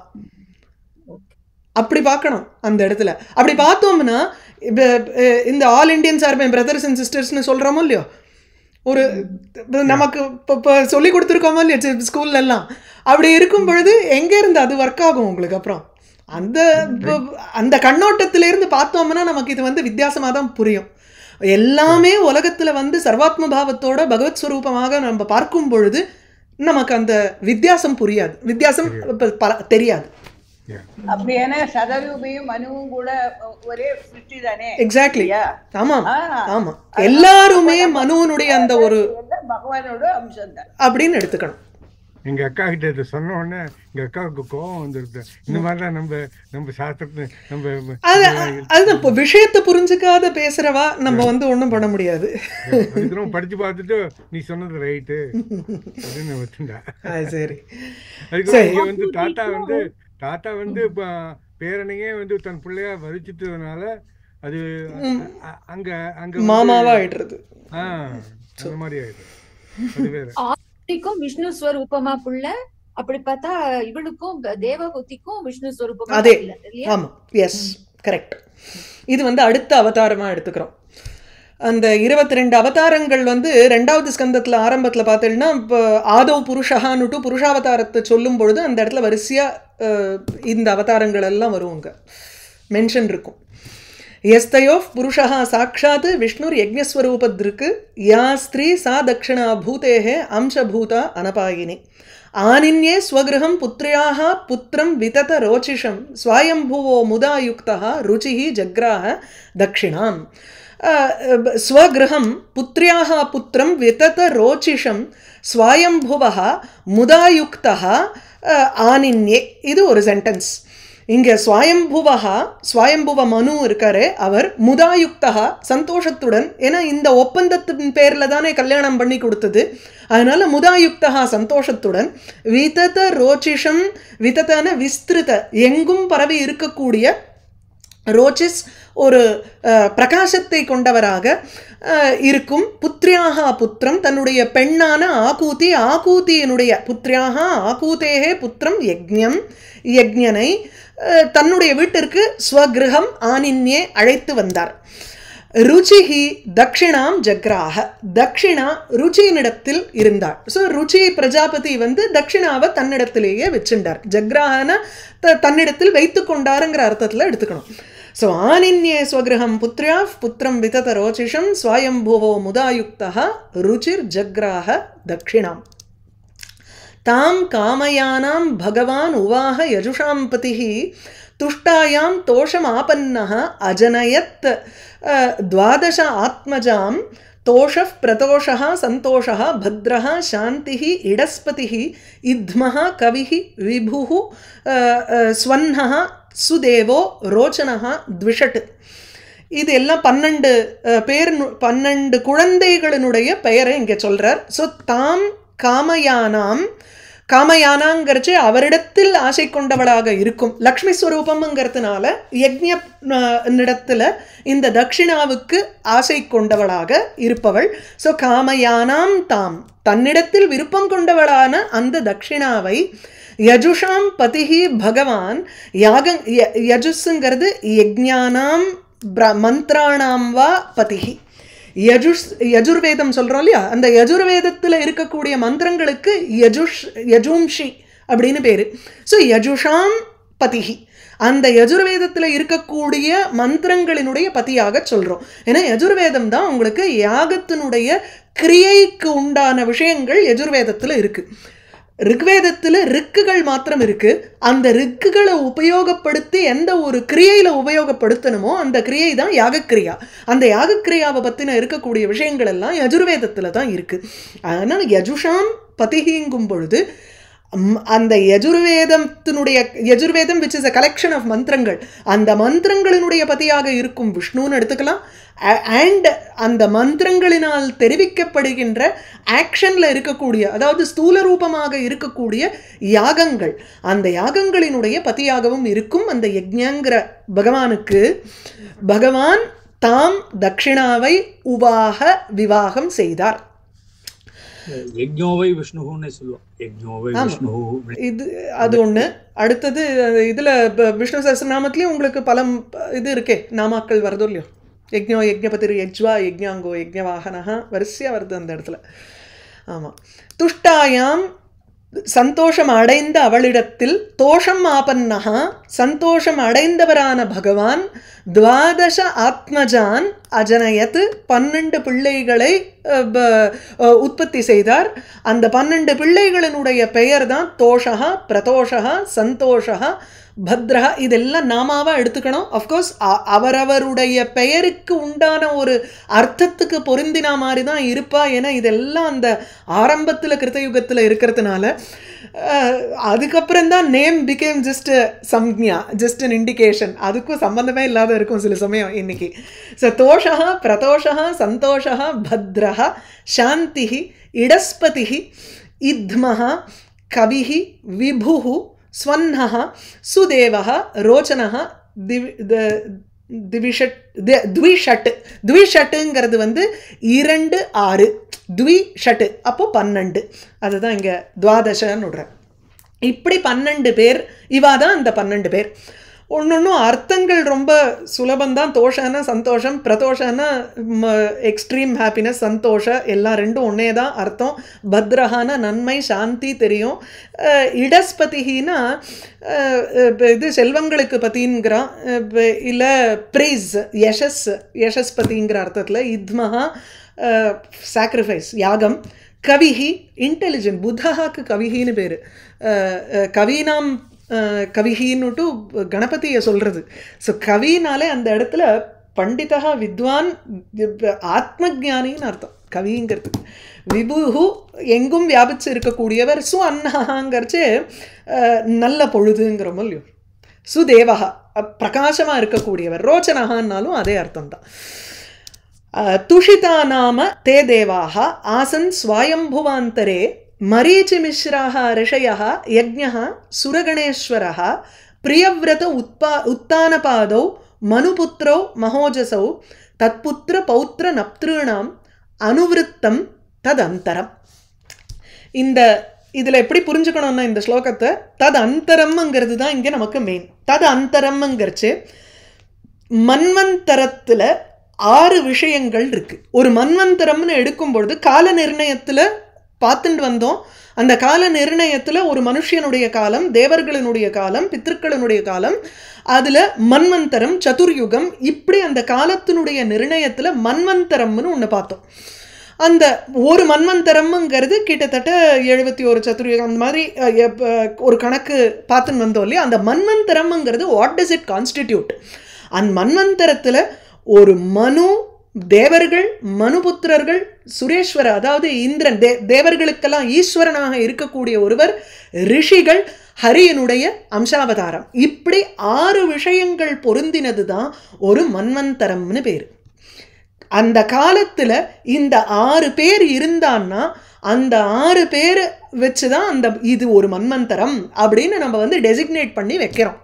அப்படி பார்க்கணும் அந்த இடத்துல. அப்படி பார்த்தோம்னா இந்த all Indians are my brothers and சிஸ்டர்ஸ்னு சொல்றோமோ இல்லையோ, ஒரு நமக்கு இப்போ சொல்லி கொடுத்துருக்கோமோ இல்லையோ ஸ்கூல்ல எல்லாம், அப்படி இருக்கும் பொழுது எங்க இருந்து அது ஒர்க் ஆகும் உங்களுக்கு? அப்புறம் அந்த அந்த கண்ணோட்டத்திலிருந்து பார்த்தோம்னா நமக்கு இது வந்து வித்தியாசமாக தான் புரியும். எல்லாமே உலகத்துல வந்து சர்வாத்ம பாவத்தோட பகவத் ஸ்வரூபமாக நம்ம பார்க்கும் பொழுது நமக்கு அந்த வித்தியாசம் புரியாது, வித்தியாசம் தெரியாது. அப்படியான சதரூபியும் மனுவும் கூட ஒரே சிருஷ்டி தானே? எக்ஸாக்ட்லி. ஆமா ஆமா, எல்லாருமே மனுவனுடைய அந்த ஒரு பகவானோட அம்சம் தான் அப்படின்னு எடுத்துக்கணும். எங்க அக்கா கிட்ட இதை சொன்ன உடனே எங்க அக்காவுக்கு கோபம் வந்துருது. இந்த மாதிரிலாம் நம்ம சாஸ்திரத்தை நம்ம அதுதான் இப்போ விஷயத்தை புரிஞ்சுக்காத பேசுறவா நம்ம வந்து ஒன்றும் பண்ண முடியாது. படிச்சு பார்த்துட்டு நீ சொன்னது ரைட்டு அப்படின்னு வச்சுட்டா. சரி, அதுக்கு வந்து தாத்தா வந்து பேரனையே வந்து தன் பிள்ளையா வரிச்சிட்டதுனால அது அங்க அங்க மாமாவா ஆயிடுறது. அந்த மாதிரி ஆயிடுது. அது வேற. விஷ்ணு ஸ்வரூபமா புள்ள, அப்படி பார்த்தா இவளுக்கும் தேவகூதிக்கும் விஷ்ணு ஸ்வரூபமா அதே. ஆமா, எஸ், கரெக்ட். இது வந்து அடுத்த அவதாரமா எடுத்துக்கிறோம். அந்த 22 அவதாரங்கள் வந்து 2வது ஸ்கந்தத்துல ஆரம்பத்துல பார்த்தீங்கன்னா இப்போ ஆதவ் புருஷஹான்னுட்டு புருஷாவதாரத்தை சொல்லும் பொழுது அந்த இடத்துல வரிசையா இந்த அவதாரங்கள் எல்லாம் வருவாங்க, மென்ஷன் இருக்கும். यस्तयोः पुरुषः साक्षात् विष्णुर् यज्ञस्वरूपदृक् या स्त्री सा दक्षिणा भूतेः अंशभूता अनपायिनी आनिन्ये स्वगृहं पुत्र्याः पुत्रं वितत रोचिषं स्वायंभुवो मुदा युक्तः रुचिः जग्राह दक्षिणां स्वगृहं पुत्र्याः पुत्रं वितत रोचिषं स्वायंभुवः मुदा युक्तः आनिन्ये. இது ஒரு சென்டென்ஸ். இங்கே ஸ்வயம்புவ மனு இருக்காரு, அவர் முதாயுக்தா சந்தோஷத்துடன், ஏன்னா இந்த ஒப்பந்தத்தின் பேரில் தானே கல்யாணம் பண்ணி கொடுத்தது, அதனால முதாயுக்தா சந்தோஷத்துடன், விதத ரோச்சிஷம், விதத்தான விஸ்திருத எங்கும் பரவி இருக்கக்கூடிய, ரோச்சிஸ் ஒரு பிரகாசத்தை கொண்டவராக இருக்கும். புத்ரியாக புத்திரம், தன்னுடைய பெண்ணான ஆகூதியினுடைய புத்ரியாக ஆகூதேகே புத்திரம் யஜ்ஞம், யஜ்ஞனை தன்னுடைய வீட்டிற்கு ஸ்வகிருஹம் ஆனின்யே அழைத்து வந்தார். ருச்சிஹி தக்ஷிணாம் ஜக்ராக, தக்ஷிணா ருச்சியினிடத்தில் இருந்தார். ஸோ ருச்சி பிரஜாபதி தக்ஷிணாவை தன்னிடத்திலேயே வச்சுட்டார். ஜக்ராகன தன்னிடத்தில் வைத்து கொண்டாருங்கிற அர்த்தத்தில் எடுத்துக்கணும். ஸோ ஆனின்யே ஸ்வகிருஹம் புத்ரியா புத்திரம் விதத ரோச்சிஷம் ஸ்வயம்புவோ முதாயுக்தா ருச்சிர் ஜக்ராக தக்ஷிணாம். தாம் காமயானாம் பகவான் உவாஹ யஜுஷாம் பதிஹி துஷ்டாயாம் தோஷமாபன்னஹ அஜனயத் द्वादश आत्मजां तोषः प्रतोषः सन्तोषः भद्रः शान्तिः इडस्पतिः इद्मः कविः विभुः स्वन्नः सुदेवो रोचनः द्विषट्. இது எல்லாம் 12 பேர், 12 குழந்தைகளினுடைய பெயரை இங்கே சொல்றார். ஸோ தாம் காமயானாம், காமயானாங்கிறச்சு அவரிடத்தில் ஆசை கொண்டவளாக இருக்கும். லக்ஷ்மி ஸ்வரூபம்ங்கிறதுனால யஜ்ஞனிடத்தில் இந்த தக்ஷிணாவுக்கு ஆசை கொண்டவளாக இருப்பவள். ஸோ காமயானாம் தாம், தன்னிடத்தில் விருப்பம் கொண்டவளான அந்த தக்ஷிணாவை யஜுஷாம் பதிஹி பகவான், யாகம் யஜுஸுங்கிறது யஜ்ஞானாம் மந்த்ராணாம் வா பதிஹி. யஜுர்வேதம் சொல்கிறோம் இல்லையா, அந்த யஜுர்வேதத்தில் இருக்கக்கூடிய மந்திரங்களுக்கு யஜும்ஷி அப்படின்னு பேர். ஸோ யஜுஷாம் பதிஹி, அந்த யஜுர்வேதத்தில் இருக்கக்கூடிய மந்திரங்களினுடைய பதியாக சொல்கிறோம். ஏன்னா யஜுர்வேதம் தான் உங்களுக்கு யாகத்தினுடைய கிரியைக்கு உண்டான விஷயங்கள் யஜுர்வேதத்தில் இருக்குது. ரிக்வேதத்தில் ரிக்குகள் மாத்திரம் இருக்குது. அந்த ரிக்குகளை உபயோகப்படுத்தி எந்த ஒரு கிரியையில் உபயோகப்படுத்தணுமோ அந்த கிரியை தான் யாகக்கிரியா. அந்த யாகக்கிரியாவை பற்றின இருக்கக்கூடிய விஷயங்கள் எல்லாம் யஜுர்வேதத்தில் தான் இருக்குது. அதனால் யஜுஷாம் பதிஹிங்கும் பொழுது அந்த யஜுர்வேதம் which is a collection of மந்திரங்கள், அந்த மந்திரங்களினுடைய பதியாக இருக்கும் விஷ்ணுன்னு எடுத்துக்கலாம். அண்ட் அந்த மந்திரங்களினால் தெரிவிக்கப்படுகின்ற ஆக்ஷனில் இருக்கக்கூடிய, அதாவது ஸ்தூல ரூபமாக இருக்கக்கூடிய யாகங்கள், அந்த யாகங்களினுடைய பதியாகவும் இருக்கும் அந்த யஜ்ஞங்கிற பகவானுக்கு. பகவான் தாம் தக்ஷிணாவை உவாக விவாகம் செய்தார். யஜ்ஞோவை விஷ்ணுன்னு சொல்லுவோம். யஜ்ஞோவை விஷ்ணு இது அது ஒன்று. அடுத்தது இதில் விஷ்ணு சஹஸ்ரநாமத்துலேயும் உங்களுக்கு பல இது இருக்கே, நாமாக்கள் வருதோ இல்லையோ. யஜ்ஞோ யஜ்ஞபதிர் யஜ்வா யஜ்ஞாங்கோ யஜ்ஞவாகனஹா வரிசையாக வருது அந்த இடத்துல. ஆமாம். துஷ்டாயாம், சந்தோஷம் அடைந்த அவளிடத்தில், தோஷம் ஆபன்னஹா, சந்தோஷம் அடைந்தவரான பகவான், துவாதச ஆத்மஜான் அஜனயத், 12 பிள்ளைகளை உற்பத்தி செய்தார். அந்த 12 பிள்ளைகளினுடைய பெயர் தான் தோஷா, பிரதோஷா, சந்தோஷா, பத்ரா. இதெல்லாம் நாமாவாக எடுத்துக்கணும். அஃப்கோர்ஸ் அவரவருடைய பெயருக்கு உண்டான ஒரு அர்த்தத்துக்கு பொருந்தினா மாதிரி தான் இருப்பா. ஏன்னா இதெல்லாம் அந்த ஆரம்பத்தில் கிருத்தயுகத்தில் இருக்கிறதுனால. அதுக்கப்புறம் தான் நேம் பிகேம் ஜஸ்ட் சம்ஞா, ஜஸ்ட் அன் இண்டிகேஷன். அதுக்கும் சம்பந்தமே இல்லாத இருக்கும் சில சமயம் இன்னைக்கு. ஸோ தோஷா, பிரதோஷா, சந்தோஷா, பத்ரா, சாந்தி, இடஸ்பதி, இத்மஹ, கவிஹி, விபுஹு, ஸ்வன்னஹ, சுதேவஹ, ரோச்சனஹ, த்விஷட். த்விஷட்டுங்கிறது 2 6, த்விஷட் அப்போ 12. அதுதான் இங்கே துவாதசன்னு விடுறேன். இப்படி 12 பேர். இவா தான் அந்த 12 பேர். ஒன்னொன்றும் அர்த்தங்கள் ரொம்ப சுலபந்தான். தோஷன்னா சந்தோஷம், பிரதோஷன்னா எக்ஸ்ட்ரீம் ஹாப்பினஸ், சந்தோஷ எல்லாம் ரெண்டும் ஒன்றே தான் அர்த்தம். பத்ரஹான நன்மை, சாந்தி தெரியும். இடஸ்பதினா இது செல்வங்களுக்கு பத்திங்கிறான், இல்லை ப்ரைஸ், யஷஸ், யஷஸ்பதிங்கிற அர்த்தத்தில். இத்மஹா சாக்ரிஃபைஸ், யாகம். கவிஹி இன்டெலிஜென்ட், புத்தஹாக்கு கவிஹின்னு பேர். கவினாம் கவிஹின்னுட்டு கணபதியை சொல்கிறது. ஸோ கவினாலே அந்த இடத்துல பண்டிதா, வித்வான், ஆத்மஜானின்னு அர்த்தம் கவிங்கிறதுக்கு. விபுஹு எங்கும் வியாபிச்சு இருக்கக்கூடியவர். சு அன்னஹாங்கிறச்சு நல்ல பொழுதுங்கிறோமோ இல்லையோ. சுதேவஹா பிரகாசமாக இருக்கக்கூடியவர். ரோச்சனஹான்னாலும் அதே அர்த்தம்தான். துஷிதா நாம தே தேவாக ஆசன் ஸ்வயம்புவாந்தரே மரீச்சிமிஸ்ராः ऋषयः यज्ञः सुरगणेश्वरः प्रियव्रत उत्तानपादौ மனுபுத்ரோ மகோஜசௌ தத்புத்திர பௌத்திர நப்திருணாம் அனுவிருத்தம் ததந்தரம். இந்த இதில் எப்படி புரிஞ்சுக்கணும்னா இந்த ஸ்லோகத்தை தது அந்தரம்ங்கிறது தான் இங்கே நமக்கு மெயின். தது அந்தரம்ங்கிறச்சு மன்வந்தரத்தில் 6 விஷயங்கள் இருக்குது. ஒரு மன்வந்தரம்னு எடுக்கும்பொழுது கால நிர்ணயத்தில் பார்த்துட்டு வந்தோம். அந்த கால நிர்ணயத்தில் ஒரு மனுஷனுடைய காலம், தேவர்களினுடைய காலம், பித்திருக்களினுடைய காலம், அதில் மன்வந்தரம், சதுர்யுகம், இப்படி அந்த காலத்தினுடைய நிர்ணயத்தில் மன்வந்தரம்னு ஒன்று பார்த்தோம். அந்த ஒரு மன்வந்தரம்ங்கிறது கிட்டத்தட்ட 71 சதுர்யுகம் அந்த மாதிரி ஒரு கணக்கு பார்த்துன்னு வந்தோம் இல்லையா. அந்த மன்வந்தரம்ங்கிறது வாட் டஸ் இட் கான்ஸ்டிடியூட்? அந்த மன்வந்தரத்தில் ஒரு மனு, தேவர்கள், மனுபுத்திரர்கள், சுரேஸ்வர அதாவது இந்திரன், தேவர்களுக்கெல்லாம் ஈஸ்வரனாக இருக்கக்கூடிய ஒருவர், ரிஷிகள், ஹரியனுடைய அம்சாவதாரம், இப்படி 6 விஷயங்கள் பொருந்தினது தான் ஒரு மன்வந்தரம்னு பேர். அந்த காலத்தில் இந்த 6 பேர் இருந்தான்னா அந்த 6 பேர் வச்சு தான் அந்த இது ஒரு மன்வந்தரம் அப்படின்னு நம்ம டெசிக்னேட் பண்ணி வைக்கிறோம்.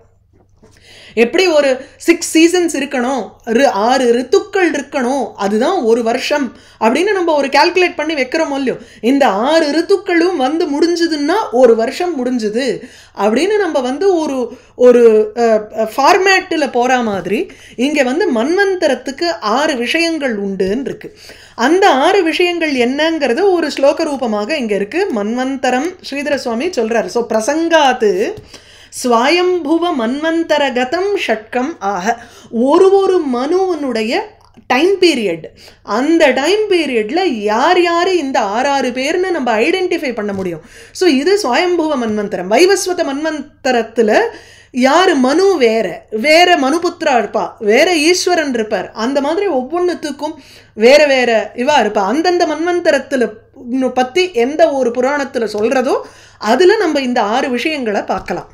எப்படி ஒரு 6 சீசன்ஸ் இருக்கணும், 6 ரித்துக்கள் இருக்கணும், அதுதான் ஒரு வருஷம் அப்படின்னு நம்ம ஒரு கால்குலேட் பண்ணி வைக்கிறோமோ இல்லையோ. இந்த 6 ரித்துக்களும் முடிஞ்சதுன்னா ஒரு வருஷம் முடிஞ்சுது அப்படின்னு நம்ம ஒரு ஒரு ஃபார்மேட்டில் போகிற மாதிரி இங்கே மன்வந்தரத்துக்கு 6 விஷயங்கள் உண்டுன்னு இருக்கு. அந்த 6 விஷயங்கள் என்னங்கிறது ஒரு ஸ்லோக ரூபமாக இங்கே இருக்கு. மன்வந்தரம் ஸ்ரீதர சுவாமி சொல்றாரு. ஸோ பிரசங்காத்து ஸ்வயம்புவ மன்வந்தரகதம் ஷட்கம் ஆக ஒரு மனுவனுடைய டைம் பீரியட், அந்த டைம் பீரியடில் யார் யார் இந்த 6 பேர்னு நம்ம ஐடென்டிஃபை பண்ண முடியும். ஸோ இது ஸ்வயம்புவ மன்வந்தரம். வைவஸ்வத மன்வந்தரத்தில் யார் மனு வேற மனுபுத்திரா இருப்பா, வேற ஈஸ்வரன் இருப்பார், அந்த மாதிரி ஒவ்வொன்றுத்துக்கும் வேற வேற இவா இருப்பா. அந்தந்த மன்வந்தரத்தில் பற்றி எந்த ஒரு புராணத்தில் சொல்கிறதோ அதில் நம்ம இந்த 6 விஷயங்களை பார்க்கலாம்.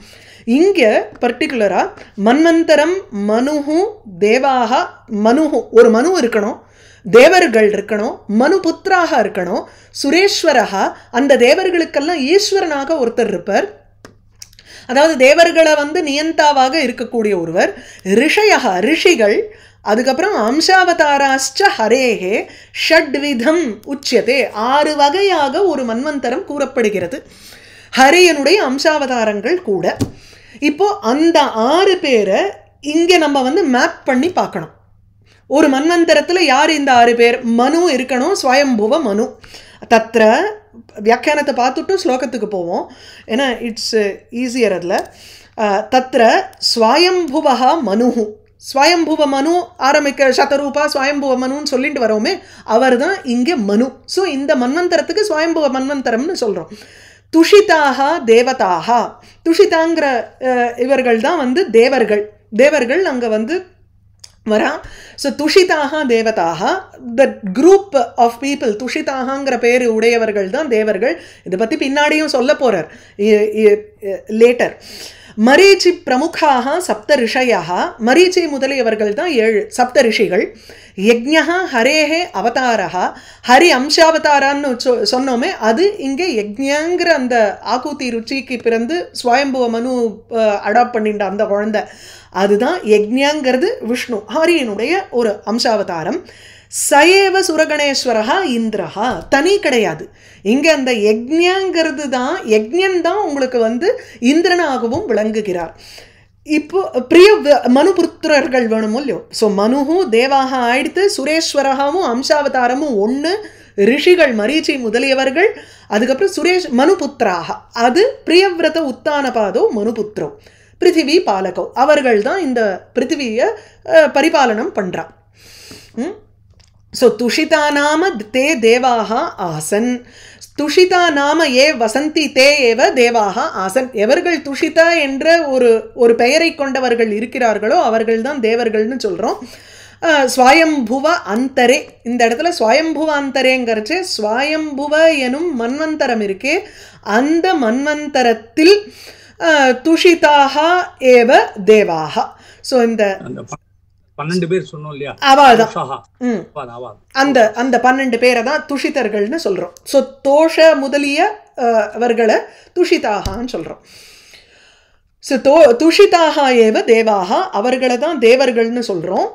இங்கே பர்டிகுலராக மன்வந்தரம், மனுஹு, தேவாக, மனுஹு ஒரு மனு இருக்கணும், தேவர்கள் இருக்கணும், மனுபுத்திராக இருக்கணும், சுரேஸ்வரகா அந்த தேவர்களுக்கெல்லாம் ஈஸ்வரனாக ஒருத்தர் இருப்பார், அதாவது தேவர்களை நியந்தாவாக இருக்கக்கூடிய ஒருவர், ரிஷயகா ரிஷிகள், அதுக்கப்புறம் அம்சாவதாராஷ்ச ஹரேஹே ஷட்விதம் உச்சியதே 6 வகையாக ஒரு மன்வந்தரம் கூறப்படுகிறது. ஹரியனுடைய அம்சாவதாரங்கள் கூட. இப்போ அந்த 6 பேரை இங்கே நம்ம மேப் பண்ணி பார்க்கணும். ஒரு மன்வந்தரத்தில் யார் இந்த 6 பேர்? மனு இருக்கணும், ஸ்வயம்புவ மனு. தத்ர வியாக்கியானத்தை பார்த்துட்டு ஸ்லோகத்துக்கு போவோம், ஏன்னா இட்ஸ் ஈஸியர். அதில் தத்ர ஸ்வயம்புவா மனுஹு, ஸ்வயம்புவ மனு ஆரம்பிக்க சதரூபா ஸ்வயம்புவ மனுன்னு சொல்லிட்டு வரோமே, அவர் தான் இங்கே மனு. ஸோ இந்த மன்வந்தரத்துக்கு ஸ்வயம்புவ மன்வந்தரம்னு சொல்கிறோம். துஷிதாக தேவதாக, துஷிதாங்கிற இவர்கள் தான் தேவர்கள், தேவர்கள் அங்கே வரா. ஸோ துஷிதாக தேவதாக, த குரூப் ஆஃப் பீப்புள், துஷிதாகங்கிற பேர் உடையவர்கள் தான் தேவர்கள். இதை பற்றி பின்னாடியும் சொல்ல போகிறார் லேட்டர். மரீச்சி பிரமுகாக சப்த ரிஷயாக, மரீச்சி முதலியவர்கள் தான் 7 சப்த ரிஷிகள். யஜ்ஞா ஹரேஹே அவதாரா, ஹரி அம்சாவதாரான்னு சொன்னோமே, அது இங்கே யஜ்ஞங்கிற அந்த ஆகுதி ருச்சிக்கு பிறந்து ஸ்வயம்புவ மனு அடாப்ட் பண்ணிட்ட அந்த குழந்தை, அதுதான் யஜ்ஞங்கிறது விஷ்ணு ஹரியனுடைய ஒரு அம்சாவதாரம். சயேவ சுரகணேஸ்வரஹா இந்திரஹா, தனி கிடையாது இங்கே. அந்த யஜ்ஞங்கிறது தான், யஜ்ஞன் தான் உங்களுக்கு இந்திரனாகவும் விளங்குகிறார். இப்போ பிரிய மனுபுத்திரர்கள் வேணுமோ இல்லையோ. ஸோ மனுஹு தேவாக ஆயிடுத்து, சுரேஸ்வரகாவும் அம்சாவதாரமும் 1, ரிஷிகள் மரீச்சி முதலியவர்கள், அதுக்கப்புறம் மனுபுத்திராக, அது பிரியவிரத உத்தானபாதோ மனுபுத்திரோ பிருத்திவி பாலகோ, அவர்கள் தான் இந்த பிருத்திவியை பரிபாலனம் பண்ணுறா. ஸோ துஷிதா நாம தே தேவாக ஆசன், துஷிதா நாம ஏ வசந்தி தே ஏவ தேவாக ஆசன். எவர்கள் துஷிதா என்ற ஒரு பெயரை கொண்டவர்கள் இருக்கிறார்களோ அவர்கள் தான் தேவர்கள்னு சொல்கிறோம். ஸ்வயம்புவ அந்தரே, இந்த இடத்துல ஸ்வயம்புவ அந்தரேங்கிறச்சு ஸ்வயம்புவ எனும் மன்வந்தரம் இருக்கே, அந்த மன்வந்தரத்தில் துஷிதாக ஏவ தேவாக. ஸோ இந்த 12 பேர் சொன்னோம் இல்லையா, அந்த 12 பேரை தான் துஷிதர்கள்னு சொல்றோம். ஸோ தோஷ முதலிய அவர்களை துஷிதாகான்னு சொல்றோம். ஸோ துஷிதாக ஏவ தேவாக, அவர்களை தான் தேவர்கள்னு சொல்கிறோம்.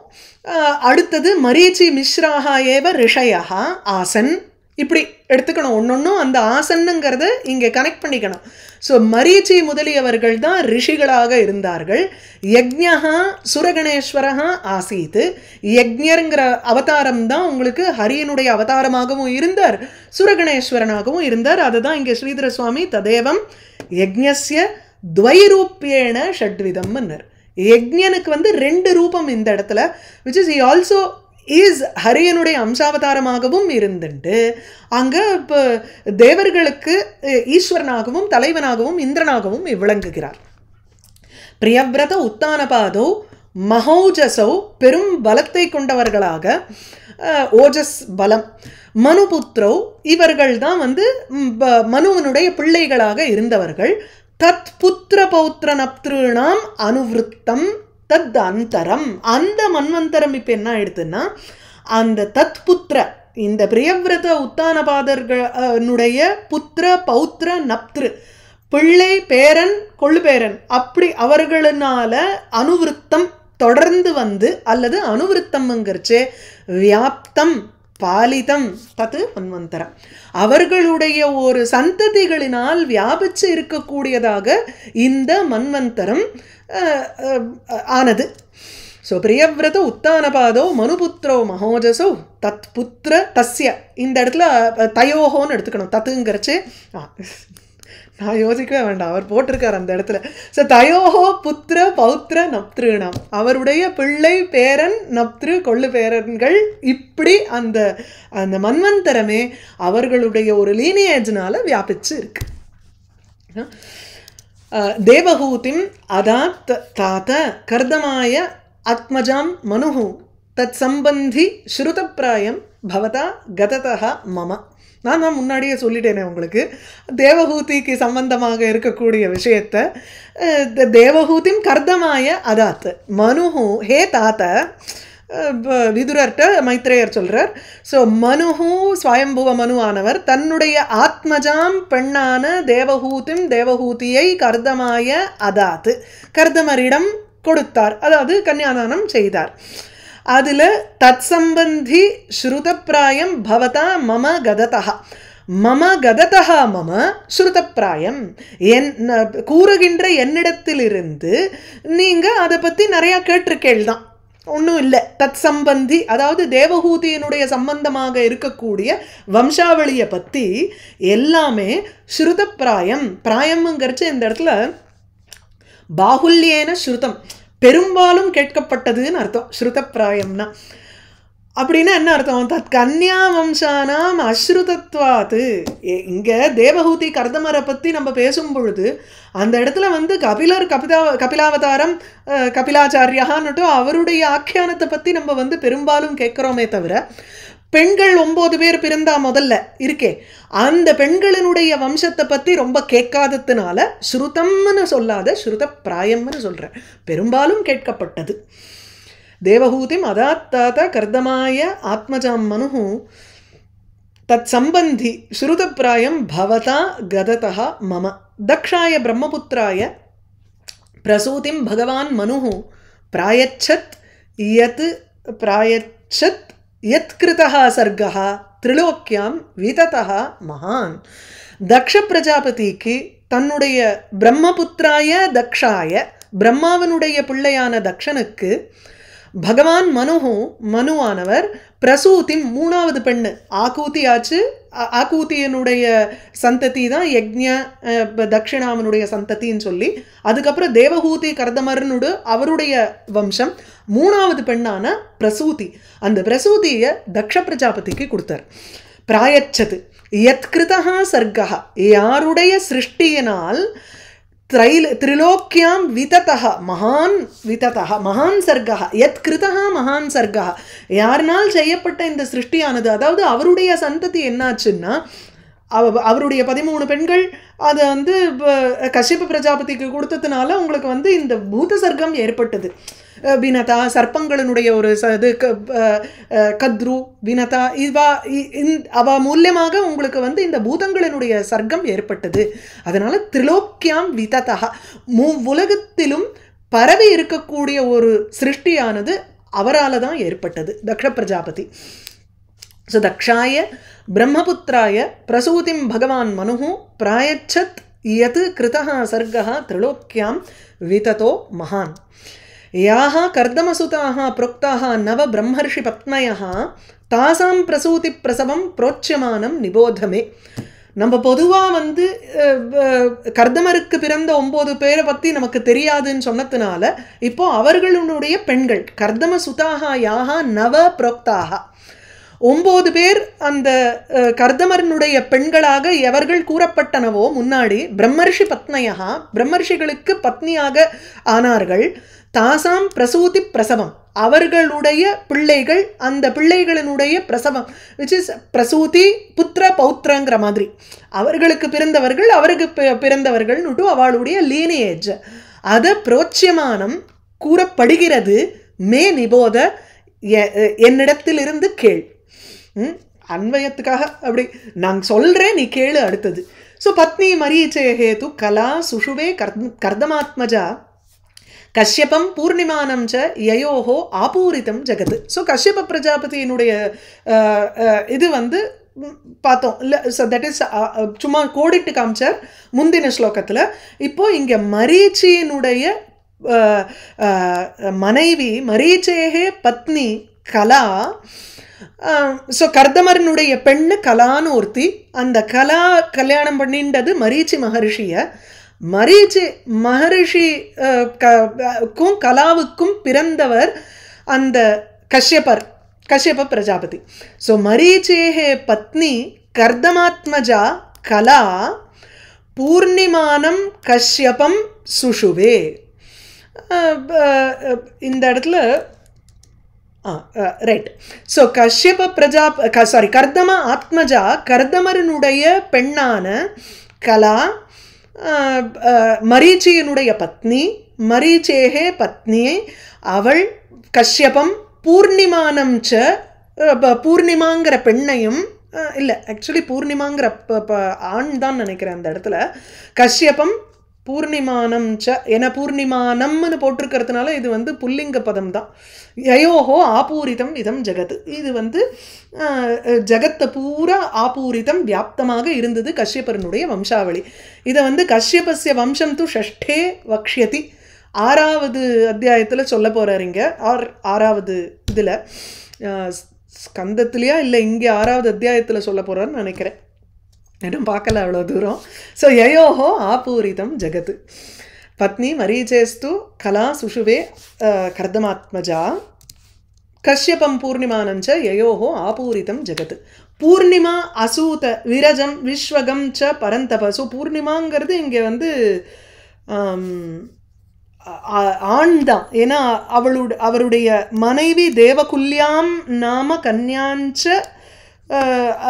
அடுத்தது மரீச்சி மிஸ்ராக ஏவ ரிஷயா ஆசன். இப்படி எடுத்துக்கணும் ஒன்னொன்னும். அந்த ஆசன்னுங்கிறத இங்கே கனெக்ட் பண்ணிக்கணும். ஸோ மரீச்சி முதலியவர்கள் தான் ரிஷிகளாக இருந்தார்கள். யக்ஞா சுரகணேஸ்வரா ஆசீத். யக்ஞருங்கிற அவதாரம் தான் உங்களுக்கு ஹரியனுடைய அவதாரமாகவும் இருந்தார், சுரகணேஸ்வரனாகவும் இருந்தார். அதுதான் இங்கே ஸ்ரீதர சுவாமி ததேவம் யக்ஞஸ்ய துவைரூப்பியேன ஷட்விதம்னர். யக்ஞனுக்கு வந்து 2 ரூபம் இந்த இடத்துல, which is he also is ஹரியனுடைய அம்சாவதாரமாகவும் இருந்துட்டு அங்கே இப்போ தேவர்களுக்கு ஈஸ்வரனாகவும் தலைவனாகவும் இந்திரனாகவும் விளங்குகிறார். பிரியவ்ரத உத்தானபாதோ மகோஜசோ, பெரும் பலத்தை கொண்டவர்களாக, ஓஜஸ் பலம். மனுபுத்ரோ, இவர்கள் தான் வந்து மனுவனுடைய பிள்ளைகளாக இருந்தவர்கள். தத் புத்திர பௌத்திர நப்திருணாம் அனுவிருத்தம் தத் அந்தரம். அந்த மன்வந்தரம் இப்போ என்ன ஆயிடுதுன்னா, அந்த தத் புத்திர, இந்த பிரியவ்ரத உத்தானபாதர்களுடைய புத்திர பௌத்திர நப்திரு, பிள்ளை பேரன் கொள்ளு பேரன், அப்படி அவர்களினால அனுவிருத்தம் தொடர்ந்து வந்து, அல்லது அனுவிருத்தம்ங்கிறச்சே வியாப்தம் பாலிதம் தத்து மன்வந்தரம், அவர்களுடைய ஒரு சந்ததிகளினால் வியாபிச்சு இருக்கக்கூடியதாக இந்த மன்வந்தரம் ஆனது. ஸோ பிரியவ்ரத உத்தானபாதோ மனுபுத்திரோ மகோஜசோ தத் புத்திர தஸ்ய, இந்த இடத்துல தயோஹோன்னு எடுத்துக்கணும். தத்துங்கிறச்சு நான் யோசிக்கவே வேண்டாம், அவர் போட்டிருக்கார் அந்த இடத்துல. ஸோ தயோஹோ புத்திர பௌத்திர நப்திருணாம், அவருடைய பிள்ளை பேரன் நப்திரு கொள்ளு பேரன்கள், இப்படி அந்த அந்த மன்வந்தரமே அவர்களுடைய ஒரு லீனியேஜ்னால வியாபிச்சு இருக்கு. தேவஹூதிம் அதாத் தாத கர்தமாய ஆத்மஜாம் மனுஹு தத் சம்பந்தி ஸ்ருதப்பிராயம் பவதா கததா மம. நான் முன்னாடியே சொல்லிட்டேனே உங்களுக்கு, தேவஹூதிக்கு சம்பந்தமாக இருக்கக்கூடிய விஷயத்தை. தேவஹூதிம் கர்தமாய அதாத் மனுஹு, ஹே தாத்த, விதுரர்கிட்ட மைத்ரேயர் சொல்கிறார். ஸோ மனுஹு ஸ்வயம்புவ மனுவானவர் தன்னுடைய ஆத்மஜாம் பெண்ணான தேவஹூதிம் தேவஹூதியை கர்தமாய அதாத், கர்தமரிடம் கொடுத்தார், அதாவது கன்யாதானம் செய்தார். அதில் தத் சம்பந்தி ஸ்ருதப்பிராயம் பவதா மம கததா, மம கததா மம ஸ்ருதப்பிராயம், என் கூறுகின்ற என்னிடத்திலிருந்து நீங்கள் அதை பற்றி நிறையா கேட்டிருக்கேள் தான், ஒன்றும் இல்லை. தத் சம்பந்தி, அதாவது தேவஹூதியினுடைய சம்பந்தமாக இருக்கக்கூடிய வம்சாவளியை பற்றி எல்லாமே ஸ்ருதப்பிராயம். பிராயம்ங்கிறச்சு இந்த இடத்துல பாகுல்யேன ஸ்ருதம், பெரும்பாலும் கேட்கப்பட்டதுன்னு அர்த்தம். ஸ்ருதப்பிராயம்னா அப்படின்னா என்ன அர்த்தம்? தத் கன்யா வம்சானாம் அஸ்ருதத்வாத்து. இங்கே தேவஹூதி கர்தமரை பற்றி நம்ம பேசும் பொழுது அந்த இடத்துல வந்து கபிலாவதாரம் கபிலாச்சாரியான்னுட்டு அவருடைய ஆக்கியானத்தை பற்றி நம்ம வந்து பெரும்பாலும் கேட்குறோமே தவிர, பெண்கள் 9 பேர் பிறந்தா முதல்ல இருக்கே, அந்த பெண்களினுடைய வம்சத்தை பற்றி ரொம்ப கேட்காததுனால ஸ்ருதம்னு சொல்லாத ஸ்ருத பிராயம்னு சொல்கிறேன், பெரும்பாலும் கேட்கப்பட்டது. தேவஹூதிம் அதாத்தாத கர்தமாய ஆத்மஜாம் மனுஹு தத் சம்பந்தி ஸ்ருதப்பிராயம் பவதா கததா மம. தக்ஷாய பிரம்மபுத்திராய பிரசூதிம் பகவான் மனுஹு பிராயச்சத் யத் கிருதா சர்கா திரிலோக்கியாம் விததா மகான். தக்ஷ பிரஜாபதிக்கு தன்னுடைய பிரம்மபுத்திராய தக்ஷாய, பிரம்மாவனுடைய பிள்ளையான தக்ஷனுக்கு பகவான் மனுஹு, மனுவானவர் பிரசூதிம், 3வது பெண்ணு ஆகூதி ஆச்சு. ஆகூதியனுடைய சந்ததி தான் யக்ஞ தட்சிணாவனுடைய சந்ததின்னு சொல்லி, அதுக்கப்புறம் தேவஹூதி கர்தமர்னுடு அவருடைய வம்சம். 3வது பெண்ணான பிரசூதி, அந்த பிரசூதியை தக்ஷ பிரஜாபதிக்கு கொடுத்தார். பிராயச்சது யத் கிருதா சர்கா, யாருடைய சிருஷ்டியினால் திரிலோக்கியாம் விததா மகான், விததா மகான் சர்கா, யத் கிருதா மகான் சர்கா, யாருனால் செய்யப்பட்ட இந்த சிருஷ்டியானது, அதாவது அவருடைய சந்ததி என்னாச்சுன்னா, அவருடைய 13 பெண்கள் அதை வந்து கஷ்யப பிரஜாபதிக்கு கொடுத்ததுனால உங்களுக்கு வந்து இந்த பூத சர்க்கம் ஏற்பட்டது. வினதா சர்ப்பங்களினுடைய ஒரு இது கத்ரு வினதா அவ மூலியமாக உங்களுக்கு வந்து இந்த பூதங்களினுடைய சர்க்கம் ஏற்பட்டது. அதனால திரிலோக்கியாம் விததா உலகத்திலும் பரவி இருக்கக்கூடிய ஒரு சிருஷ்டியானது அவரால் தான் ஏற்பட்டது தக்ஷ பிரஜாபதி. ஸோ தக்ஷாய பிரம்மபுத்திராய பிரசூதிம் பகவான் மனுஹு பிராயச்சத் யத் கிருதः சர்கः திரிலோக்கியாம் விததோ மகான். யாः கர்தமசுதாः प्रोक्ताः नव ब्रह्मर्षि पत्न्यः तासां प्रसूति प्रसवं प्रोच्यमानं निबोधमे. நம்ம பொதுவாக வந்து கர்தமருக்கு பிறந்த 9 பேரை பற்றி நமக்கு தெரியாதுன்னு சொன்னதுனால இப்போ அவர்களுடைய பெண்கள் கர்தம சுதாக யாக நவ புரோக்தாக 9 பேர் அந்த கர்தமரனுடைய பெண்களாக எவர்கள் கூறப்பட்டனவோ முன்னாடி பிரம்மர்ஷி பத்னயா பிரம்மர்ஷிகளுக்கு பத்னியாக ஆனார்கள். தாசாம் பிரசூதி பிரசவம் அவர்களுடைய பிள்ளைகள் அந்த பிள்ளைகளினுடைய பிரசவம் விச் இஸ் பிரசூதி புத்திர பௌத்திரங்கிற மாதிரி அவர்களுக்கு பிறந்தவர்கள் அவருக்கு பிறந்தவர்கள்னுட்டு அவளுடைய லீனேஜ் அதை புரோச்சியமானம் கூறப்படுகிறது. மே நிபோத என்னிடத்திலிருந்து கேள். அன்வயத்துக்காக அப்படி நான் சொல்கிறேன் நீ கேளு அடுத்தது. ஸோ பத்னி மரீச்சே ஹேது கலா சுஷுவே கர்தமாத்மஜா கஷ்யபம் பூர்ணிமானம் ச யயோஹோ ஆபூரிதம் ஜெகத். ஸோ கஷ்யப பிரஜாபதியினுடைய இது வந்து பார்த்தோம் இல்லை. ஸோ தட் இஸ் சும்மா கோடிட்டு காமிச்சார் முந்தின ஸ்லோகத்தில். இப்போது இங்கே மரீச்சியினுடைய மனைவி மரீச்சேகே பத்னி கலா. ஸோ கர்தமரனுடைய பெண்ணு கலான்னு ஒருத்தி. அந்த கலா கல்யாணம் பண்ணின்றது மரீச்சி மகர்ஷியை. மரீச்சி மகர்ஷிக்கும் கலாவுக்கும் பிறந்தவர் அந்த கஷ்யப பிரஜாபதி. ஸோ மரீச்சேகே பத்னி கர்தமாத்மஜா கலா பூர்ணிமானம் கஷ்யபம் சுஷுவே. இந்த இடத்துல ரைட். ஸோ கர்தம ஆத்மஜா கர்தமரனுடைய பெண்ணான கலா மரீச்சியினுடைய பத்னி மரீச்சேகே பத்னியை அவள் கஷ்யபம் பூர்ணிமானம் ச பூர்ணிமாங்கிற பெண்ணையும் இல்லை ஆக்சுவலி பூர்ணிமாங்கிற ஆண் தான் நினைக்கிறேன் அந்த இடத்துல. கஷ்யபம் பூர்ணிமானம் ச என பூர்ணிமானம்னு போட்டிருக்கிறதுனால இது வந்து புல்லிங்க பதம் தான். யயோஹோ ஆபூரிதம் இதம் ஜெகத். இது வந்து ஜெகத்தை பூரா ஆபூரிதம் வியாப்தமாக இருந்தது கஷ்யபரனுடைய வம்சாவளி. இதை வந்து கஷ்யபஸ்ய வம்சம் து ஷஷ்டே வக்ஷ்யதி 6வது அத்தியாயத்தில் சொல்ல போகிறார் இங்கே. ஆறாவது இதில் ஸ்கந்தத்துலையா இல்லை இங்கே 6வது அத்தியாயத்தில் சொல்ல போகிறான்னு நினைக்கிறேன். இன்னும் பார்க்கல அவ்வளோ தூரம். ஸோ யயோஹோ ஆபூரிதம் ஜெகத். பத்னி மரீச்சேஸ்து கலா சுஷுவே கர்தமாத்மஜா கஷ்யபம் பூர்ணிமானஞ்ச யயோஹோ ஆபூரிதம் ஜெகத். பூர்ணிமா அசூத விரஜம் விஸ்வகம் ச பரந்தப. ஸோ பூர்ணிமாங்கிறது இங்கே வந்து ஆண் தான். ஏன்னா அவருடைய மனைவி தேவகுல்யாம் நாம கன்யாஞ்ச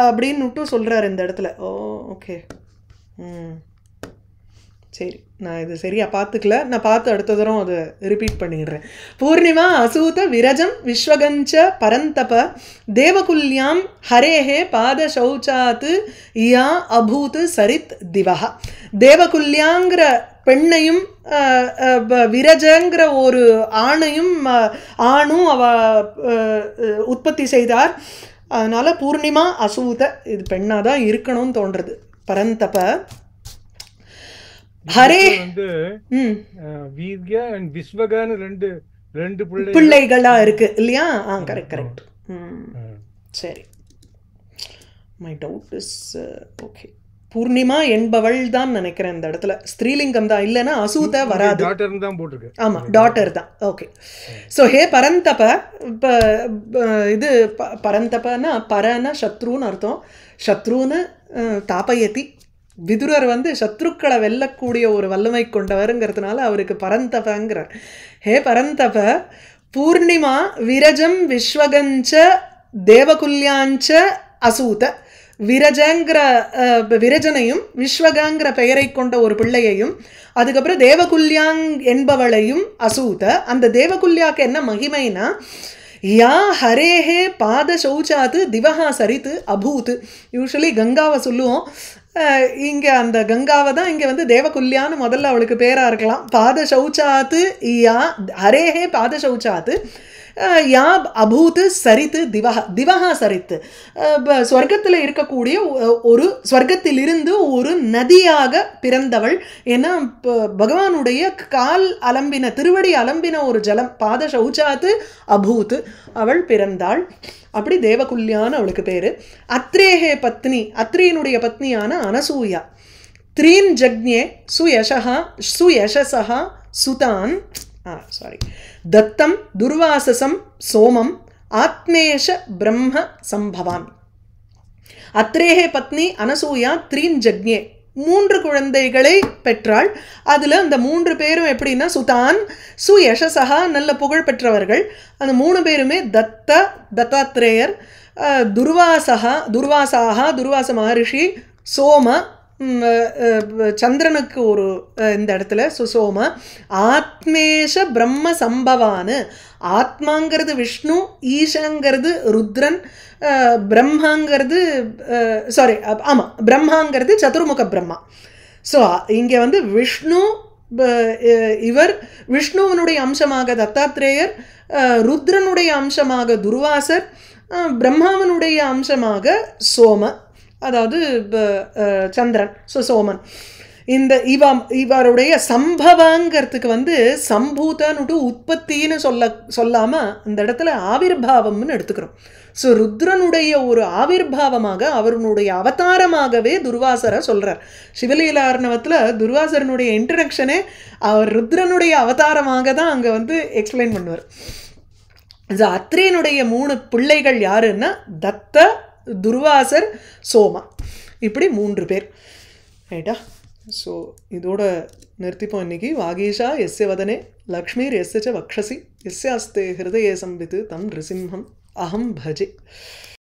அப்படின்னு சொல்கிறார் இந்த இடத்துல. ஓ ஓகே சரி, நான் இது சரியாக பார்த்துக்கல. நான் பார்த்து அடுத்த தரம் அதை ரிப்பீட் பண்ணிடுறேன். பூர்ணிமா அசூத விரஜம் விஸ்வகஞ்ச பரந்தப தேவகுல்யாம் ஹரேஹே பாத சௌச்சாத்து யா அபூத் சரித் திவஹா. தேவகுல்யாங்கிற பெண்ணையும் விரஜங்கிற ஒரு ஆணும் அவ உற்பத்தி செய்தார். அதனால பூர்ணிமா அசூத இது பெண்ணாக தான் இருக்கணும்னு தோன்றது. பரந்தப ஹரே வந்து வீர்யா அண்ட் விஸ்வகான்னு ரெண்டு பிள்ளைகளா இருக்கு இல்லையா? கரெக்ட். சரி, my doubt is okay. Purnima என்பவள் தான் நினைக்கிறேன் இந்த இடத்துல. ஸ்திரீலிங்கம் தான், இல்லைன்னா அசூத வராது. ஆமாம், டாட்டர் தான். ஓகே. ஸோ ஹே பரந்தப. இப்போ இது பரந்தபனா பரன சத்ருன்னு அர்த்தம். சத்ருன்னு தாபயதி. விதுரர் வந்து சத்ருக்களை வெல்லக்கூடிய ஒரு வல்லமை கொண்டவருங்கிறதுனால அவருக்கு பரந்தபங்கிறார். ஹே பரந்தப பூர்ணிமா விரஜம் விஸ்வகஞ்ச தேவகுல்யாஞ்ச அசூத. விரஜங்கிற விரஜனையும் விஸ்வகாங்கிற பெயரை கொண்ட ஒரு பிள்ளையையும் அதுக்கப்புறம் தேவகுல்யாங் என்பவளையும் அசூத. அந்த தேவகுல்யாக்கு என்ன மகிமைனா யா ஹரேஹே பாத சௌச்சாத்து திவஹா சரித்து அபூத். யூஸ்வலி கங்காவை சொல்லுவோம், இங்கே அந்த கங்காவை தான் இங்கே வந்து தேவகுல்யான்னு முதல்ல அவளுக்கு பேராக இருக்கலாம். பாத சௌச்சாத்து யா ஹரேஹே பாத சௌச்சாத்து யா அபூத் சரித்து திவஹா. திவஹா சரித்து ஸ்வர்க்கத்தில் இருக்கக்கூடிய ஒரு ஸ்வர்க்கத்திலிருந்து ஒரு நதியாக பிறந்தவள். ஏன்னா பகவானுடைய கால் அலம்பின திருவடி அலம்பின ஒரு ஜலம் பாத சௌச்சாத்து அபூத் அவள் பிறந்தாள். அப்படி தேவகுல்யான்னு அவளுக்கு பேர். அத்ரேஹே பத்னி, அத்ரியினுடைய பத்னியான அனசூயா. த்ரீன் ஜக்ஞே சுயசசா சுதான் தத்தம் துர்வாசசம் சோமம் ஆத்மேஷ பிரம்ம சம்பவான். அத்ரேஹே பத்னி அனசூயா த்ரீன் ஜக்ஞே 3 குழந்தைகளை பெற்றாள். அதில் அந்த 3 பேரும் எப்படின்னா சுதான் சுயசசா நல்ல புகழ் பெற்றவர்கள். அந்த 3 பேருமே தத்தாத்ரேயர், துர்வாச மகரிஷி, சோம சந்திரனுக்கு ஒரு இந்த இடத்துல சுசோம. ஆத்மேஷ பிரம்ம சம்பவானு, ஆத்மாங்கிறது விஷ்ணு, ஈஷங்கிறது ருத்ரன், பிரம்மாங்கிறது பிரம்மாங்கிறது சதுர்முக பிரம்மா. ஸோ இங்கே வந்து விஷ்ணு, இவர் விஷ்ணுவனுடைய அம்சமாக தத்தாத்ரேயர், ருத்ரனுடைய அம்சமாக துர்வாசர், பிரம்மாவனுடைய அம்சமாக சோம, அதாவது சந்திரன், சோமன். இந்த இவருடைய சம்பவங்கிறதுக்கு வந்து சம்பூதனுட்டு உற்பத்தின்னு சொல்லாமல் அந்த இடத்துல ஆவிர்பாவம்னு எடுத்துக்கிறோம். ஸோ ருத்ரனுடைய ஒரு ஆவிர்பாவமாக அவருடைய அவதாரமாகவே துர்வாசரை சொல்கிறார். சிவலீலார்ணவத்தில் துர்வாசரனுடைய இன்ட்ரடக்ஷனே அவர் ருத்ரனுடைய அவதாரமாக தான் அங்கே வந்து எக்ஸ்பிளைன் பண்ணுவார். அத்ரேனுடைய 3 பிள்ளைகள் யாருன்னா தத்த, துர்வாசர், சோமா. இப்படி 3 பேர் ரைட்டா. ஸோ இதோட நிறுத்திப்போம் இன்னைக்கு. வாகீஷா எஸ்ய வதனே லக்ஷ்மீர் எஸ்ய ச வக்ஷசி எஸ்யாஸ்தே ஹிருதயே சம்பித்து தம் நிருசிம்ஹம் அஹம் பஜே.